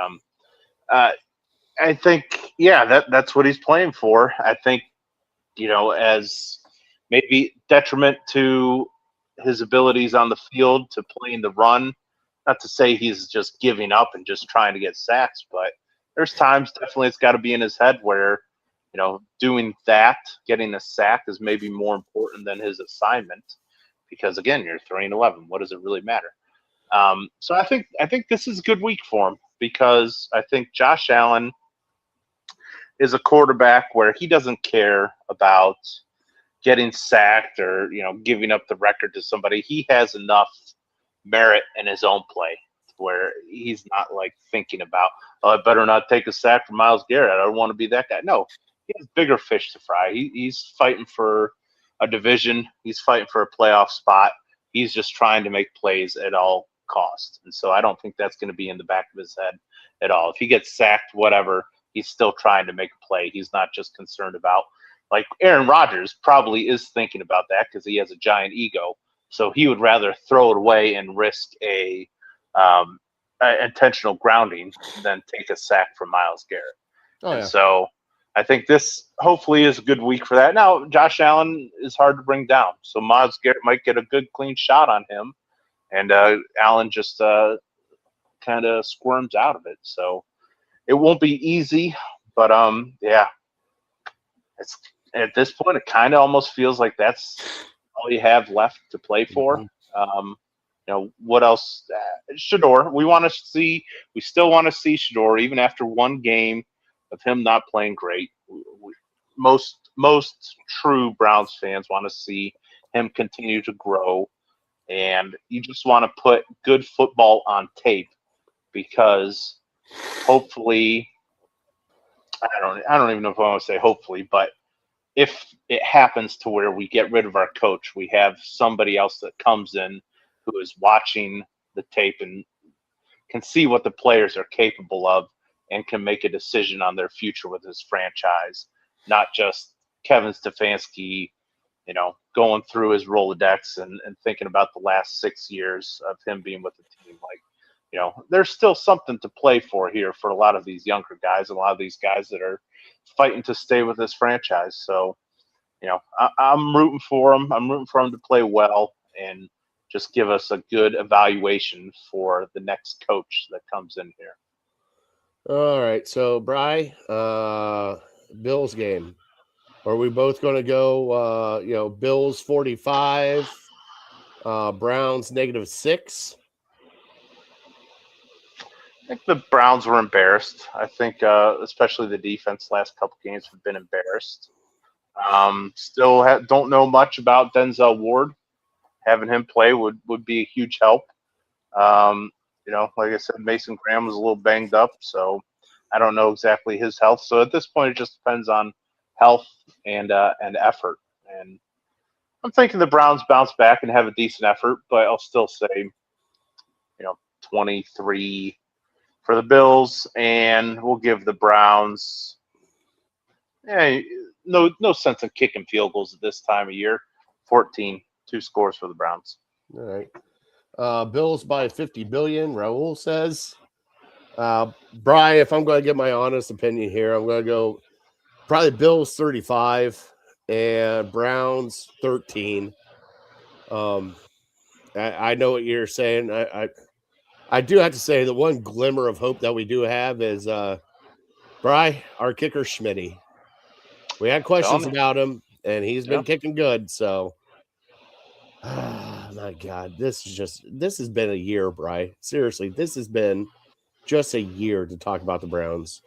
I think that's what he's playing for. I think as maybe detriment to his abilities on the field to playing the run. Not to say he's just giving up and just trying to get sacks, but there's times definitely it's got to be in his head where doing that, getting a sack is maybe more important than his assignment, because again, you're 3-11. What does it really matter? So I think this is a good week for him, because I think Josh Allen is a quarterback where he doesn't care about getting sacked or giving up the record to somebody. He has enough merit in his own play to where he's not like thinking about, oh, I better not take a sack from Myles Garrett. I don't want to be that guy. No, he has bigger fish to fry. He's fighting for a division. He's fighting for a playoff spot. He's just trying to make plays at all costs. And so I don't think that's going to be in the back of his head at all. If he gets sacked, whatever, he's still trying to make a play. He's not just concerned about, like Aaron Rodgers probably is thinking about that because he has a giant ego. So he would rather throw it away and risk a intentional grounding than take a sack from Myles Garrett. And so I think this hopefully is a good week for that. Now, Josh Allen is hard to bring down. So Myles Garrett might get a good, clean shot on him. And Allen just kind of squirms out of it. So it won't be easy. But, yeah, it's at this point, it kind of almost feels like that's all you have left to play for. What else? Shador, we still want to see Shador, even after one game of him not playing great. Most true Browns fans want to see him continue to grow, and you just want to put good football on tape because hopefully, I don't even know if I want to say hopefully, but if it happens to where we get rid of our coach, we have somebody else that comes in who is watching the tape and can see what the players are capable of and can make a decision on their future with his franchise, not just Kevin Stefanski, going through his Rolodex and thinking about the last 6 years of him being with the team. Like, there's still something to play for here for a lot of these younger guys, a lot of these guys that are fighting to stay with this franchise. So, I'm rooting for him. I'm rooting for him to play well and just give us a good evaluation for the next coach that comes in here. All right. So, Bri, Bills game. Are we both going to go, Bills 45, Browns -6? I think the Browns were embarrassed. I think especially the defense last couple games have been embarrassed. Still don't know much about Denzel Ward. Having him play would be a huge help. Like I said, Mason Graham was a little banged up, so I don't know exactly his health. So at this point, it just depends on health and effort. And I'm thinking the Browns bounce back and have a decent effort, but I'll still say, 23 for the Bills, and we'll give the Browns no sense of kicking field goals at this time of year. 14, 2 scores for the Browns. All right. Bills by 50 billion, Raul says. Bri, if I'm going to give my honest opinion here, I'm going to go probably Bills 35 and Browns 13. I know what you're saying. I do have to say the one glimmer of hope that we do have is Bri, our kicker Schmitty. We had questions about him, and he's been kicking good. So, my God, this has been a year, Bri. Seriously, this has been just a year to talk about the Browns.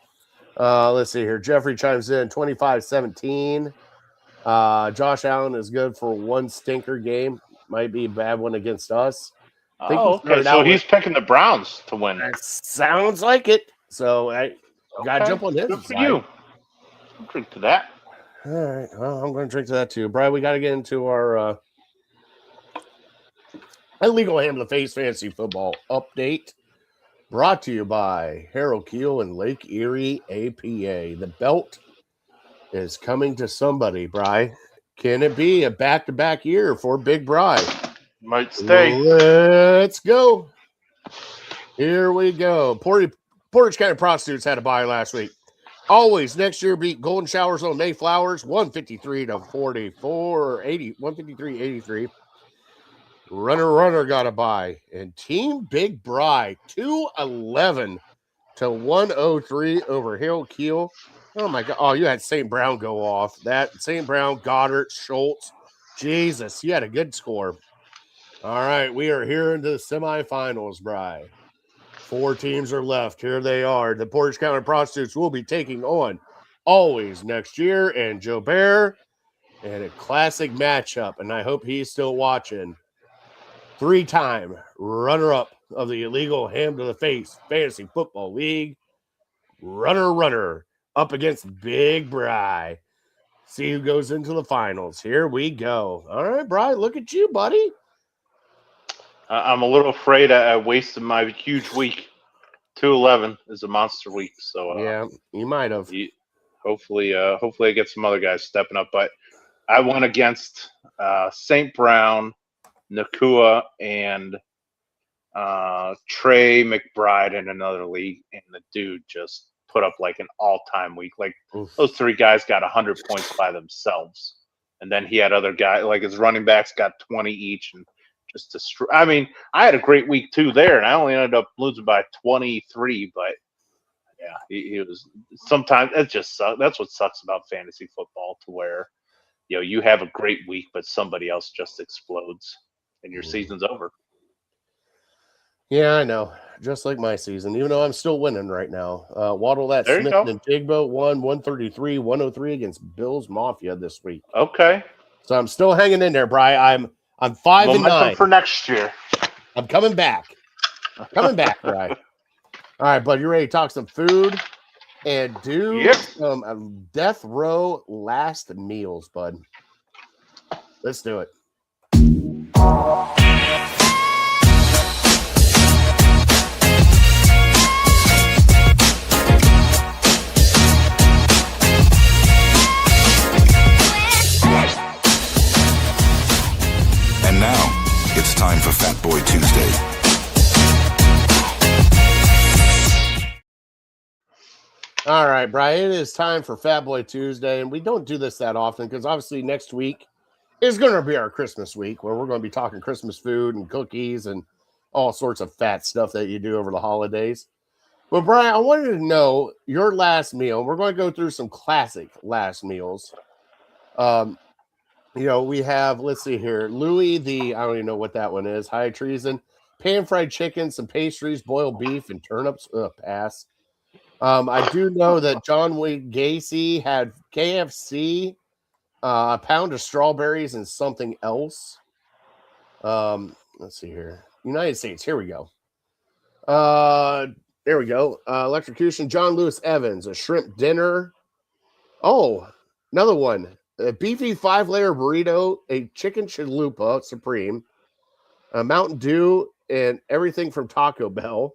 Let's see here. Jeffrey chimes in 25-17. Josh Allen is good for one stinker game. Might be a bad one against us. Okay. So he's picking the Browns to win. That sounds like it. So I got to jump on his Good for side. you. I'll drink to that. All right. Well, I'm going to drink to that too. Brian, we got to get into our Illegal Handle the Face Fantasy Football update. Brought to you by Harold Keel and Lake Erie APA. The belt is coming to somebody, Bri. Can it be a back-to-back year for Big Bri? Might stay. Let's go. Here we go. Portage County Prostitutes had a bye last week. Always next year beat Golden Showers on Mayflowers 153-44, 153-83. Runner got a bye. And Team Big Bri 211-103 over Harold Keel. Oh my God. Oh, you had St. Brown go off. That St. Brown, Goddard, Schultz. Jesus, you had a good score. All right, we are here into the semifinals, Bri. 4 teams are left. Here they are. The Portage County Prostitutes will be taking on Always next year and Joe Bear. And a classic matchup, and I hope he's still watching. 3-time runner-up of the Illegal Ham to the Face Fantasy Football League. Runner up against Big Bry. See who goes into the finals. Here we go. All right, Bry, look at you, buddy. I'm a little afraid I wasted my huge week. 211 is a monster week, so Yeah, you might have. hopefully I get some other guys stepping up. But I went against St. Brown, Nakua, and Trey McBride in another league, and the dude just put up like an all-time week. Like those three guys got 100 points by themselves, and then he had other guys like his running backs got 20 each, and just I mean, I had a great week too there, and I only ended up losing by 23. But yeah, he was sometimes it just sucks. That's what sucks about fantasy football, to where you have a great week, but somebody else just explodes, and your season's over. Yeah, I know. Just like my season, even though I'm still winning right now. Waddle that There you Smith go. and Jigbo won 133-103 against Bills Mafia this week. Okay. So I'm still hanging in there, Bri. I'm 5-9 for next year. I'm coming back. Coming back, Bri. All right, bud. You ready to talk some food and do some death row last meals, bud? Let's do it. And now, it's time for Fat Boy Tuesday. All right, Brian, it is time for Fat Boy Tuesday, and we don't do this that often because obviously next week is going to be our Christmas week where we're going to be talking Christmas food and cookies and all sorts of fat stuff that you do over the holidays. But, Brian, I wanted to know your last meal. We're going to go through some classic last meals. We have, let's see here, Louis I don't even know what that one is, high treason, pan-fried chicken, some pastries, boiled beef, and turnips. Pass. I do know that John Wayne Gacy had KFC, a pound of strawberries, and something else. Let's see here. United States. Here we go. There we go. Electrocution. John Lewis Evans, a shrimp dinner. Oh, another one. A beefy 5-layer burrito, a chicken chalupa supreme, a Mountain Dew, and everything from Taco Bell.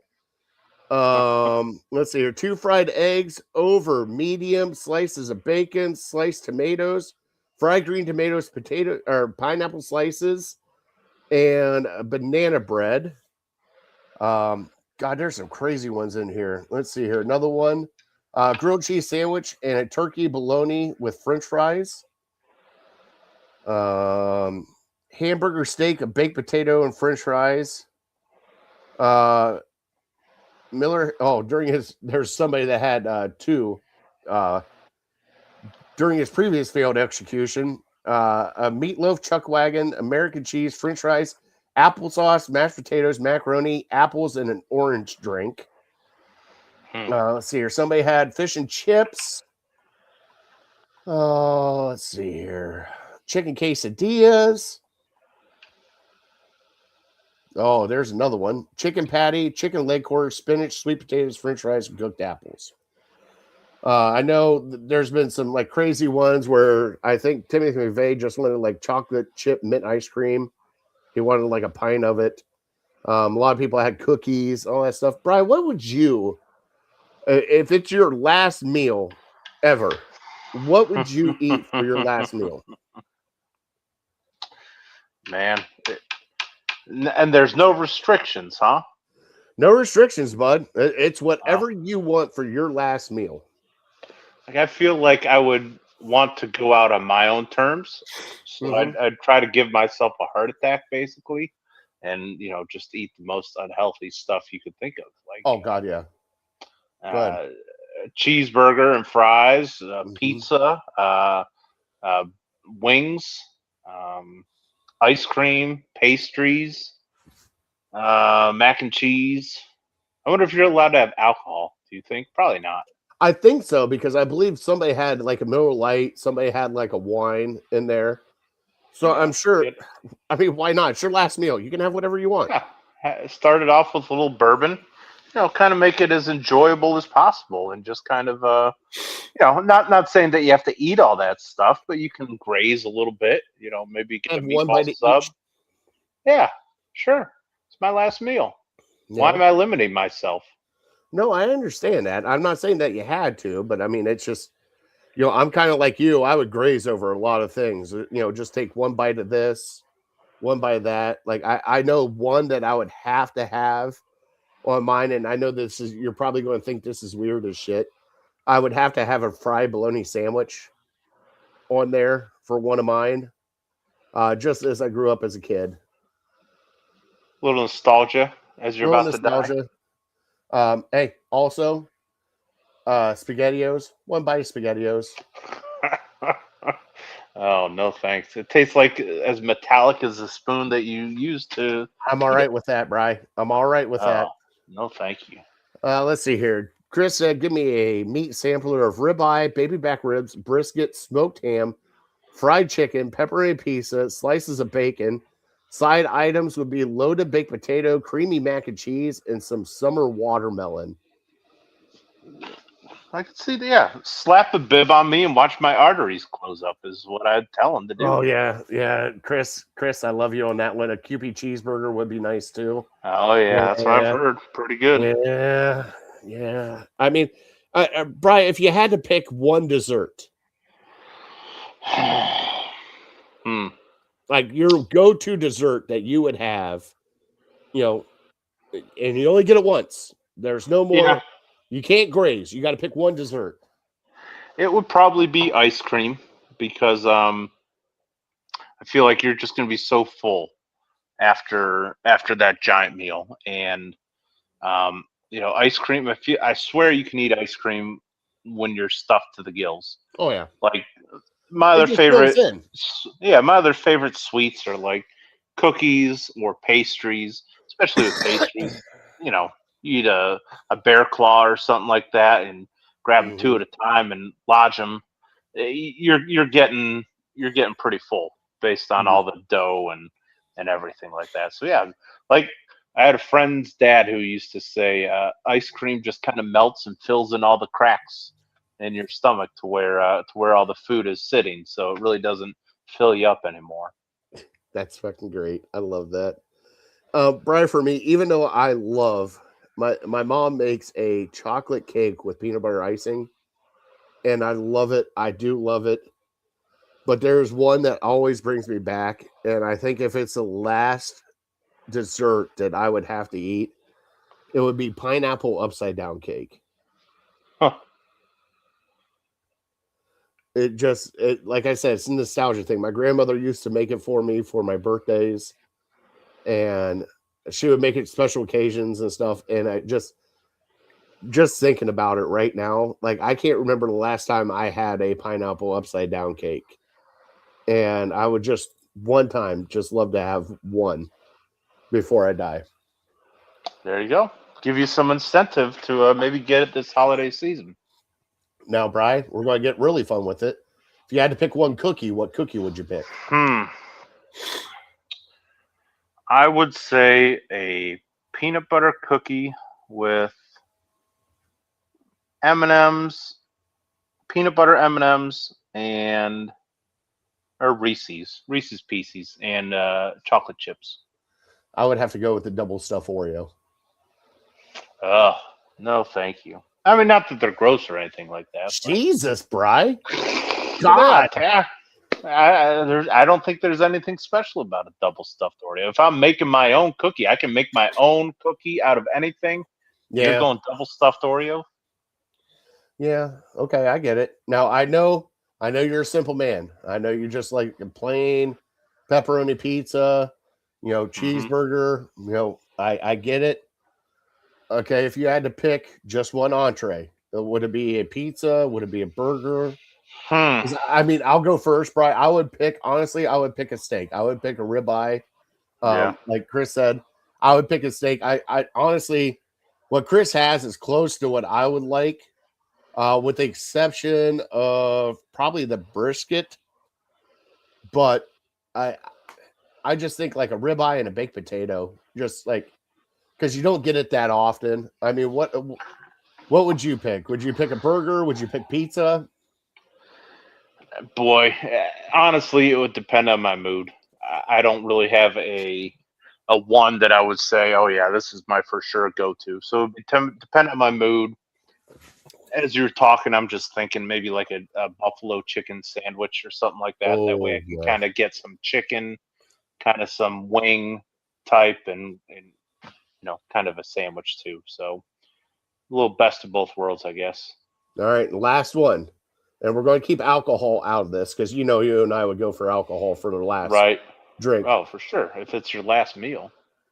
Let's see here. 2 fried eggs over medium, slices of bacon, sliced tomatoes, fried green tomatoes, potato or pineapple slices, and banana bread. God, there's some crazy ones in here. Let's see here. Another one. Grilled cheese sandwich and a turkey bologna with French fries. Hamburger steak, a baked potato, and French fries. Miller. Oh, there's somebody that had 2 during his previous failed execution. A meatloaf, chuck wagon, American cheese, French fries, applesauce, mashed potatoes, macaroni, apples, and an orange drink. Let's see here. Somebody had fish and chips. Oh, let's see here. Chicken quesadillas. Oh, there's another one. Chicken patty, chicken leg quarters, spinach, sweet potatoes, French fries, and cooked apples. I know there's been some like crazy ones where I think Timothy McVeigh just wanted like chocolate chip mint ice cream. He wanted like a pint of it. A lot of people had cookies, all that stuff. Brian, what would you, if it's your last meal ever, what would you eat for your last meal? Man, and there's no restrictions, huh? No restrictions, bud. It's whatever you want for your last meal. Like I feel like I would want to go out on my own terms, so I'd try to give myself a heart attack, basically, and just eat the most unhealthy stuff you could think of. Like, oh God, yeah. Cheeseburger and fries, pizza, wings, ice cream, pastries, mac and cheese. I wonder if you're allowed to have alcohol. Do you think? Probably not. I think so, because I believe somebody had like a Miller Lite, somebody had like a wine in there. So I'm sure. I mean, why not? It's your last meal. You can have whatever you want. Yeah, started off with a little bourbon, kind of make it as enjoyable as possible, and just kind of, not saying that you have to eat all that stuff, but you can graze a little bit. Maybe get a Have one meatball bite of sub. each. Yeah, sure. It's my last meal. Why Yeah. am I limiting myself? No, I understand that. I'm not saying that you had to, but I mean, it's just, I'm kind of like you. I would graze over a lot of things. Just take one bite of this, one bite of that. Like I know one that I would have to have on mine, and I know you're probably going to think this is weird as shit. I would have to have a fried bologna sandwich on there for one of mine, just as I grew up as a kid. A little nostalgia as A you're little about to die. nostalgia. Hey, also, SpaghettiOs. One bite of SpaghettiOs. Oh, no thanks. It tastes like as metallic as the spoon that you used to I'm all eat right it. with that, Bri. I'm all right with Oh, that. no thank you. Let's see here. Chris said, give me a meat sampler of ribeye, baby back ribs, brisket, smoked ham, fried chicken, pepperoni pizza, slices of bacon. Side items would be loaded baked potato, creamy mac and cheese, and some summer watermelon. I can see, slap a bib on me and watch my arteries close up is what I'd tell him to do. Oh yeah, Chris, I love you on that one. A QP cheeseburger would be nice too. Oh, yeah, that's what I've heard. Pretty good. Yeah. I mean, Brian, if you had to pick one dessert, like your go-to dessert that you would have, and you only get it once. There's no more. Yeah. You can't graze. You got to pick one dessert. It would probably be ice cream because I feel like you're just going to be so full after that giant meal, and ice cream. I swear you can eat ice cream when you're stuffed to the gills. Oh yeah, Like my it other just fills favorite, in. my other favorite sweets are like cookies or pastries, especially with pastries. You eat a bear claw or something like that, and grab them two at a time and lodge them. You're getting pretty full based on all the dough and everything like that. So yeah, like I had a friend's dad who used to say ice cream just kind of melts and fills in all the cracks in your stomach to where all the food is sitting, so it really doesn't fill you up anymore. That's fucking great. I love that. Brian, for me, even though I love my mom makes a chocolate cake with peanut butter icing, and I love it. I do love it. But there's one that always brings me back, and I think if it's the last dessert that I would have to eat, it would be pineapple upside down cake. Huh. Like I said, it's a nostalgia thing. My grandmother used to make it for me for my birthdays, and she would make it special occasions and stuff. And I just thinking about it right now, like I can't remember the last time I had a pineapple upside down cake. And I would just one time just love to have one before I die. There you go. Give you some incentive to maybe get it this holiday season. Now, Bri, we're going to get really fun with it. If you had to pick one cookie, what cookie would you pick? I would say a peanut butter cookie with M&Ms, peanut butter M&Ms, or Reese's Pieces, and chocolate chips. I would have to go with the double stuffed Oreo. Ugh, no, thank you. I mean, not that they're gross or anything like that. Jesus, Bri. God. I don't think there's anything special about a double stuffed Oreo. If I'm making my own cookie, I can make my own cookie out of anything. Yeah. You're going double stuffed Oreo? Yeah. Okay, I get it. Now I know you're a simple man. I know you just like a plain pepperoni pizza, cheeseburger. I get it. Okay, if you had to pick just one entree, would it be a pizza? Would it be a burger? I mean, I'll go first, Brian. I would pick a steak. I would pick a ribeye. Like Chris said, I would pick a steak. I honestly, what Chris has is close to what I would like, with the exception of probably the brisket. But I just think like a ribeye and a baked potato, just like Because you don't get it that often. I mean, what would you pick? Would you pick a burger? Would you pick pizza? Boy, honestly, it would depend on my mood. I don't really have a one that I would say, oh yeah, this is my for sure go to. So it would depend on my mood. As you're talking, I'm just thinking maybe like a buffalo chicken sandwich or something like that. That way I can kind of get some chicken, kind of some wing type, and kind of a sandwich too. So a little best of both worlds, I guess. All right, last one. And we're going to keep alcohol out of this because you and I would go for alcohol for the last drink. Oh, for sure. If it's your last meal.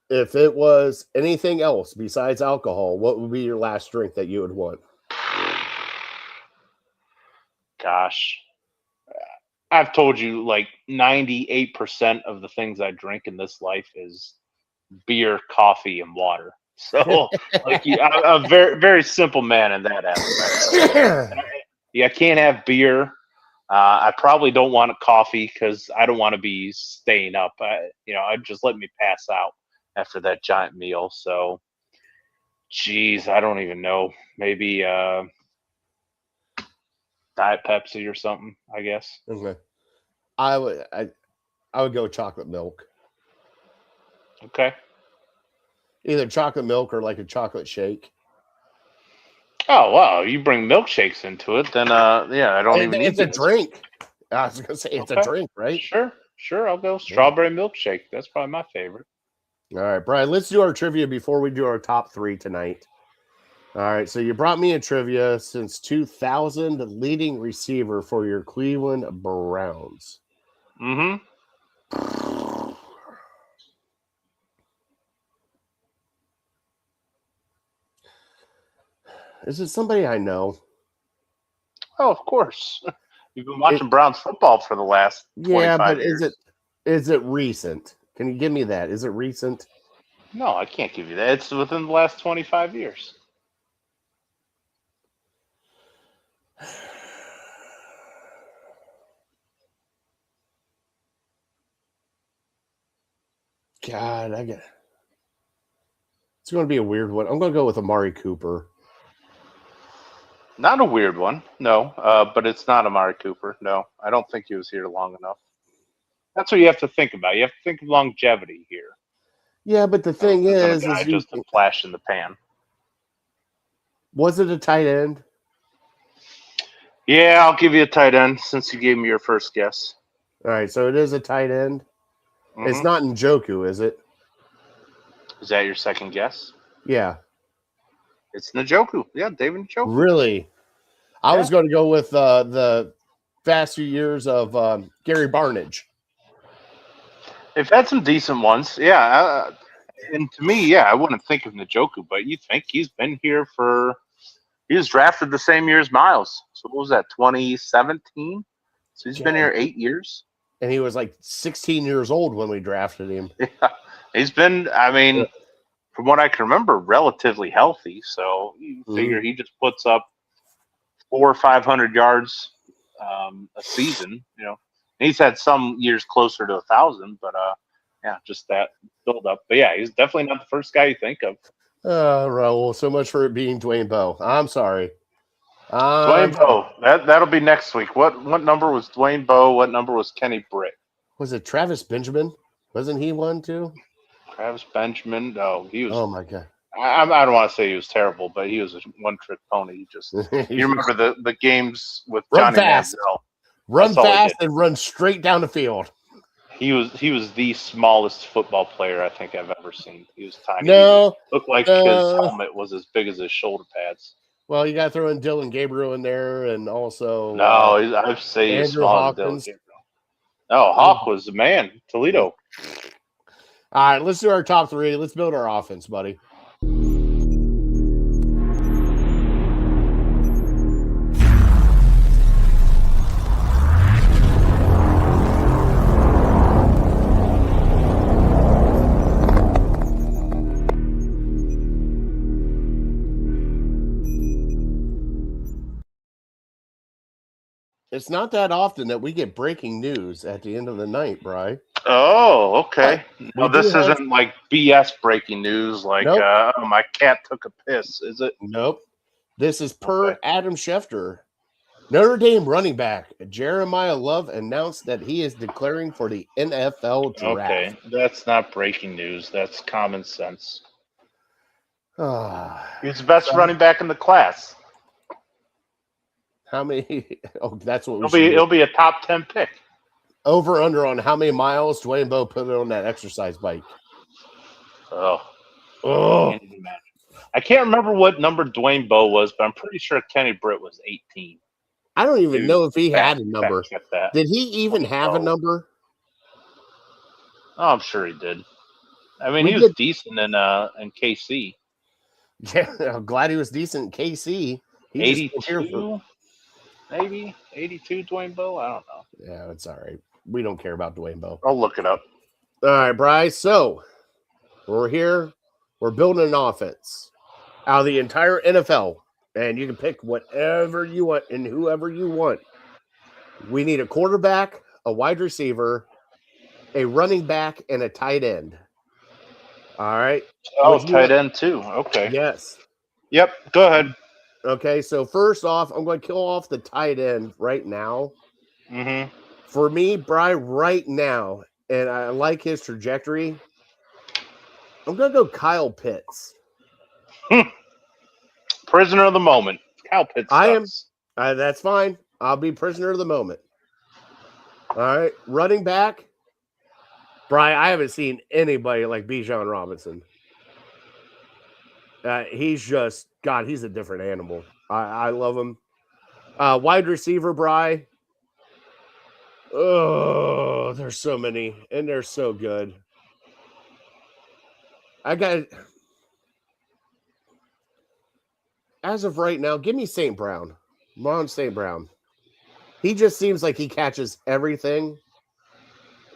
If it was anything else besides alcohol, what would be your last drink that you would want? Gosh. I've told you like 98% of the things I drink in this life is beer, coffee, and water. So I'm a very, very simple man in that aspect. I can't have beer. I probably don't want a coffee because I don't want to be staying up. I'd just let me pass out after that giant meal. So, geez, I don't even know. Maybe Diet Pepsi or something, I guess. Okay. I would go chocolate milk. Okay. Either chocolate milk or like a chocolate shake. Oh wow! You bring milkshakes into it, then I don't even need it's a drink. I was gonna say it's a drink, right? Sure. I'll go strawberry milkshake. That's probably my favorite. All right, Brian. Let's do our trivia before we do our top three tonight. All right. So you brought me a trivia since 2000, leading receiver for your Cleveland Browns. Mm-hmm. Is it somebody I know? Oh, of course. You've been watching Browns football for the last 25 years. Is it recent? Can you give me that? Is it recent? No, I can't give you that. It's within the last 25 years. God, it's going to be a weird one. I'm going to go with Amari Cooper. Not a weird one, no. But it's not Amari Cooper. No, I don't think he was here long enough. That's what you have to think about. You have to think of longevity here. Yeah, but the thing is just a flash in the pan. Was it a tight end? Yeah, I'll give you a tight end since you gave me your first guess. All right, so it is a tight end. Mm-hmm. It's not Njoku, is it? Is that your second guess? Yeah. It's Njoku. Yeah, David Njoku. Really? I was going to go with the past few years of Gary Barnidge. They've had some decent ones. Yeah. And to me, I wouldn't think of Njoku, but you think he's been here he was drafted the same year as Miles. So what was that, 2017? So he's been here 8 years. And he was like 16 years old when we drafted him. Yeah. He's been, from what I can remember, relatively healthy. So you figure he just puts up 400 or 500 yards a season. He's had some years closer to 1,000, but just that build up. But yeah, he's definitely not the first guy you think of. Raul, so much for it being Dwayne Bowe. I'm sorry. Dwayne Bowe. That'll be next week. What number was Dwayne Bowe? What number was Kenny Britt? Was it Travis Benjamin? Wasn't he one too? Travis Benjamin? No, he was. Oh my god! I don't want to say he was terrible, but he was a one-trick pony. He just you remember the games with Johnny Manziel. Run fast and run straight down the field. He was the smallest football player I think I've ever seen. He was tiny. No, he looked like his helmet was as big as his shoulder pads. Well, you got to throw in Dylan Gabriel in there, and also I'd say he's smaller than Dylan Gabriel. No, Hawk was the man. Toledo. All right, let's do our top three. Let's build our offense, buddy. It's not that often that we get breaking news at the end of the night, Bri. Oh, okay. we No, do this have isn't like BS breaking news. Like, nope, oh, my cat took a piss. Is it? nope. This is Okay. per Adam Schefter. Notre Dame running back Jeremiah Love announced that he is declaring for the NFL draft. Okay, that's not breaking news. That's common sense. Ah, He's the best so running back in the class. how many? Oh, that's what we He'll should be do. he'll be a top 10 pick. Over under on how many miles Dwayne Bowe put on that exercise bike. Oh, Oh, can't even imagine. I can't remember what number Dwayne Bowe was, but I'm pretty sure Kenny Britt was 18. I don't even Dude, know if he had fact a number. check that. Did he even Dwayne have a Bowe. number? Oh, I'm sure he did. I mean, We he was did. decent in KC. Yeah, I'm glad he was decent in KC. He just was here for. 82, maybe 82. Dwayne Bowe. I don't know. Yeah, it's all right. We don't care about Dwayne Bowe. I'll look it up. All right, Bryce. So we're here. We're building an offense out of the entire NFL, and you can pick whatever you want and whoever you want. We need a quarterback, a wide receiver, a running back, and a tight end. All right. Oh, Would you tight like- end too. Okay. Yes. Yep. Go ahead. Okay. So first off, I'm going to kill off the tight end right now. Mm-hmm. For me, Bry, right now, and I like his trajectory, I'm going to go Kyle Pitts. Prisoner of the moment. Kyle Pitts. I am. sucks. That's fine. I'll be prisoner of the moment. All right. Running back, Bry, I haven't seen anybody like Bijan Robinson. He's just, God, he's a different animal. I love him. Wide receiver, Bry. Oh, there's so many, and they're so good. I got, as of right now, give me St. Brown. Ron St. Brown. He just seems like he catches everything.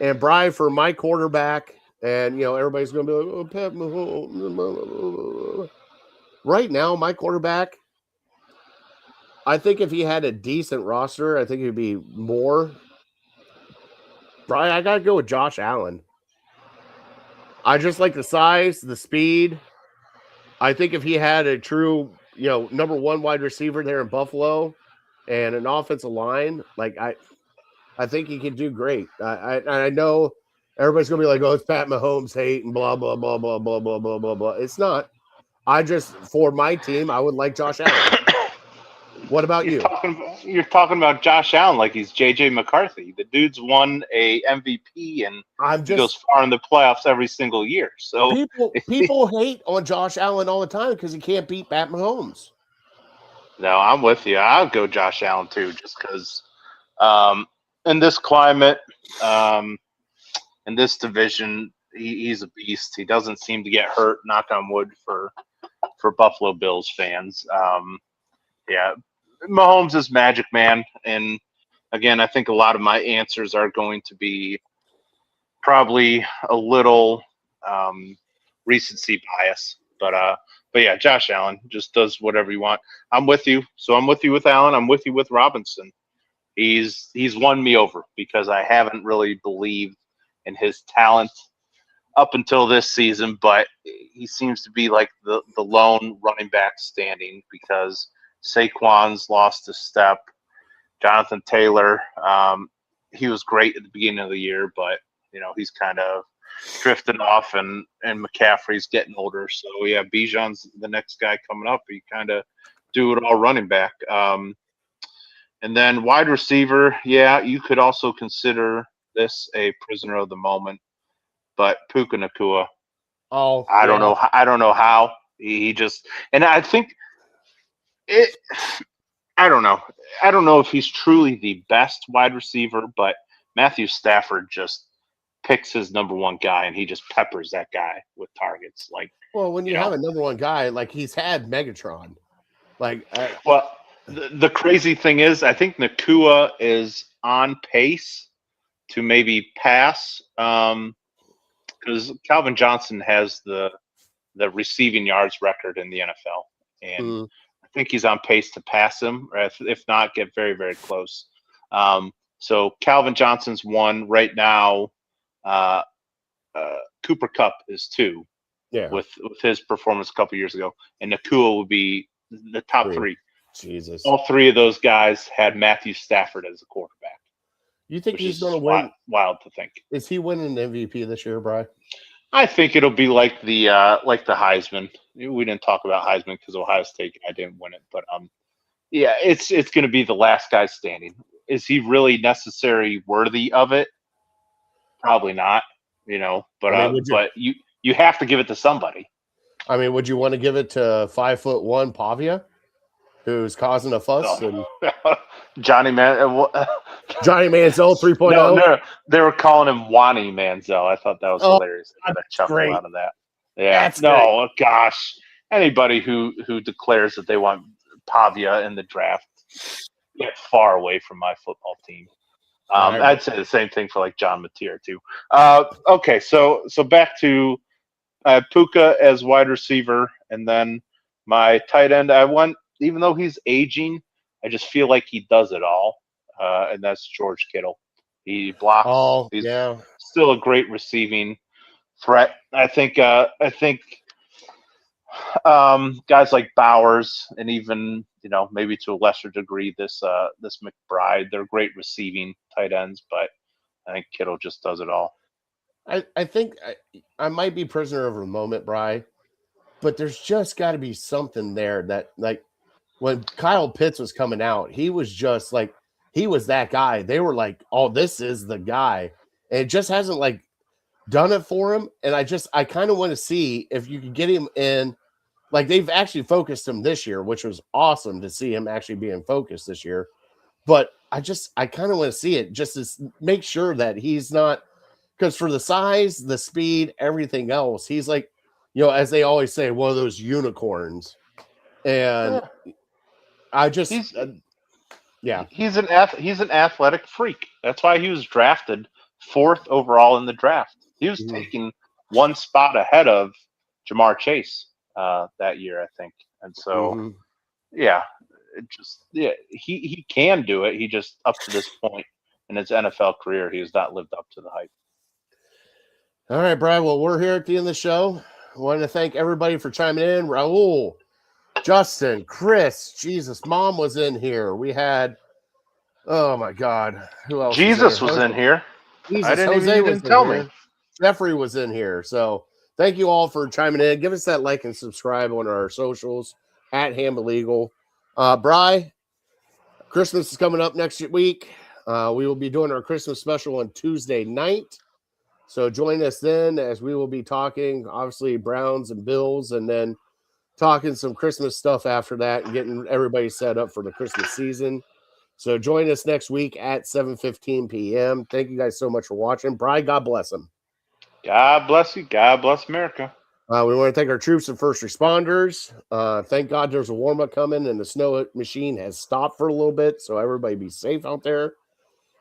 And Bry, for my quarterback, and everybody's going to be like, "Oh, Pat Mahomes." Right now, my quarterback, I think if he had a decent roster, I think it'd be more. Bry, I gotta go with Josh Allen. I just like the size, the speed. I think if he had a true, number one wide receiver there in Buffalo and an offensive line, like I think he could do great. I know everybody's gonna be like, "Oh, it's Pat Mahomes hate and blah blah blah blah blah blah blah blah blah." It's not. I just, for my team, I would like Josh Allen. What about you? You're talking about Josh Allen like he's JJ McCarthy. The dude's won a MVP and he goes far in the playoffs every single year. So people hate on Josh Allen all the time because he can't beat Pat Mahomes. No, I'm with you. I'll go Josh Allen too, just because in this climate, in this division, he's a beast. He doesn't seem to get hurt. Knock on wood for Buffalo Bills fans. Yeah, Mahomes is magic, man. And again, I think a lot of my answers are going to be probably a little recency bias. But yeah, Josh Allen just does whatever you want. I'm with you. So I'm with you with Allen. I'm with you with Robinson. He's won me over because I haven't really believed in his talent up until this season, but he seems to be like the lone running back standing because Saquon's lost a step. Jonathan Taylor, he was great at the beginning of the year, but he's kind of drifted off, and McCaffrey's getting older. So yeah, Bijan's the next guy coming up. He kind of do it all running back. And then wide receiver, yeah, you could also consider this a prisoner of the moment, but Puka Nacua. Oh, I don't know. I don't know how he just, and I think it. I don't know. I don't know if he's truly the best wide receiver, but Matthew Stafford just picks his number one guy and he just peppers that guy with targets. Like, well, when you have a number one guy, like he's had Megatron, well, the crazy thing is, I think Nacua is on pace to maybe pass because Calvin Johnson has the receiving yards record in the NFL, and I think he's on pace to pass him, or if not, get very, very close. So Calvin Johnson's one right now. Cooper Kupp is 2 with his performance a couple years ago, and Nakua would be the top 3. Jesus. All 3 of those guys had Matthew Stafford as a quarterback. You think he's going to win? Wild to think. Is he winning the MVP this year, Brian? I think it'll be like the Heisman. We didn't talk about Heisman because Ohio State guy didn't win it, but yeah, it's going to be the last guy standing. Is he really necessarily worthy of it? Probably not. But but you have to give it to somebody. I mean, would you want to give it to 5'1" Pavia, who's causing a fuss? And Johnny Manziel 3.0. No, they were calling him Wani Manziel. I thought that was hilarious. I got a chuckle out of that. Yeah, that's great. Gosh, anybody who declares that they want Pavia in the draft, get far away from my football team. I'd say the same thing for like John Mateer too. Okay, so back to Puka as wide receiver, and then my tight end. I want, even though he's aging, I just feel like he does it all, and that's George Kittle. He blocks. He's still a great receiving threat. I think guys like Bowers, and even maybe to a lesser degree this McBride, they're great receiving tight ends, but I think Kittle just does it all. I think I might be prisoner of a moment, Bri, but there's just got to be something there that, like, when Kyle Pitts was coming out, he was just like, he was that guy. They were like, oh, this is the guy. And it just hasn't like done it for him. And I kind of want to see if you can get him in. Like, they've actually focused him this year, which was awesome to see him actually being focused this year. But I kind of want to see it just to make sure that he's not, because for the size, the speed, everything else, he's like, as they always say, one of those unicorns. And he's an athletic freak. That's why he was drafted 4th overall in the draft. He was taking one spot ahead of Jamar Chase that year, I think. And so, he can do it. He just, up to this point in his NFL career, he has not lived up to the hype. All right, Brian. Well, we're here at the end of the show. I wanted to thank everybody for chiming in. Raul, Justin, Chris, Jesus, Mom was in here. We had, oh my God, who else? Jesus was in here. Jesus, Jose was in here. Jeffrey was in here. So thank you all for chiming in. Give us that like and subscribe on our socials at HamBlegal. Bri, Christmas is coming up next week. We will be doing our Christmas special on Tuesday night. So join us then, as we will be talking, obviously, Browns and Bills, and then talking some Christmas stuff after that and getting everybody set up for the Christmas season. So join us next week at 7:15 p.m. Thank you guys so much for watching. Brian, God bless them. God bless you. God bless America. We want to thank our troops and first responders. Thank God there's a warm-up coming, and the snow machine has stopped for a little bit, so everybody be safe out there.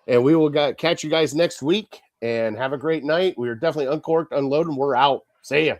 And we will catch you guys next week, and have a great night. We are definitely uncorked, unloading. We're out. See ya.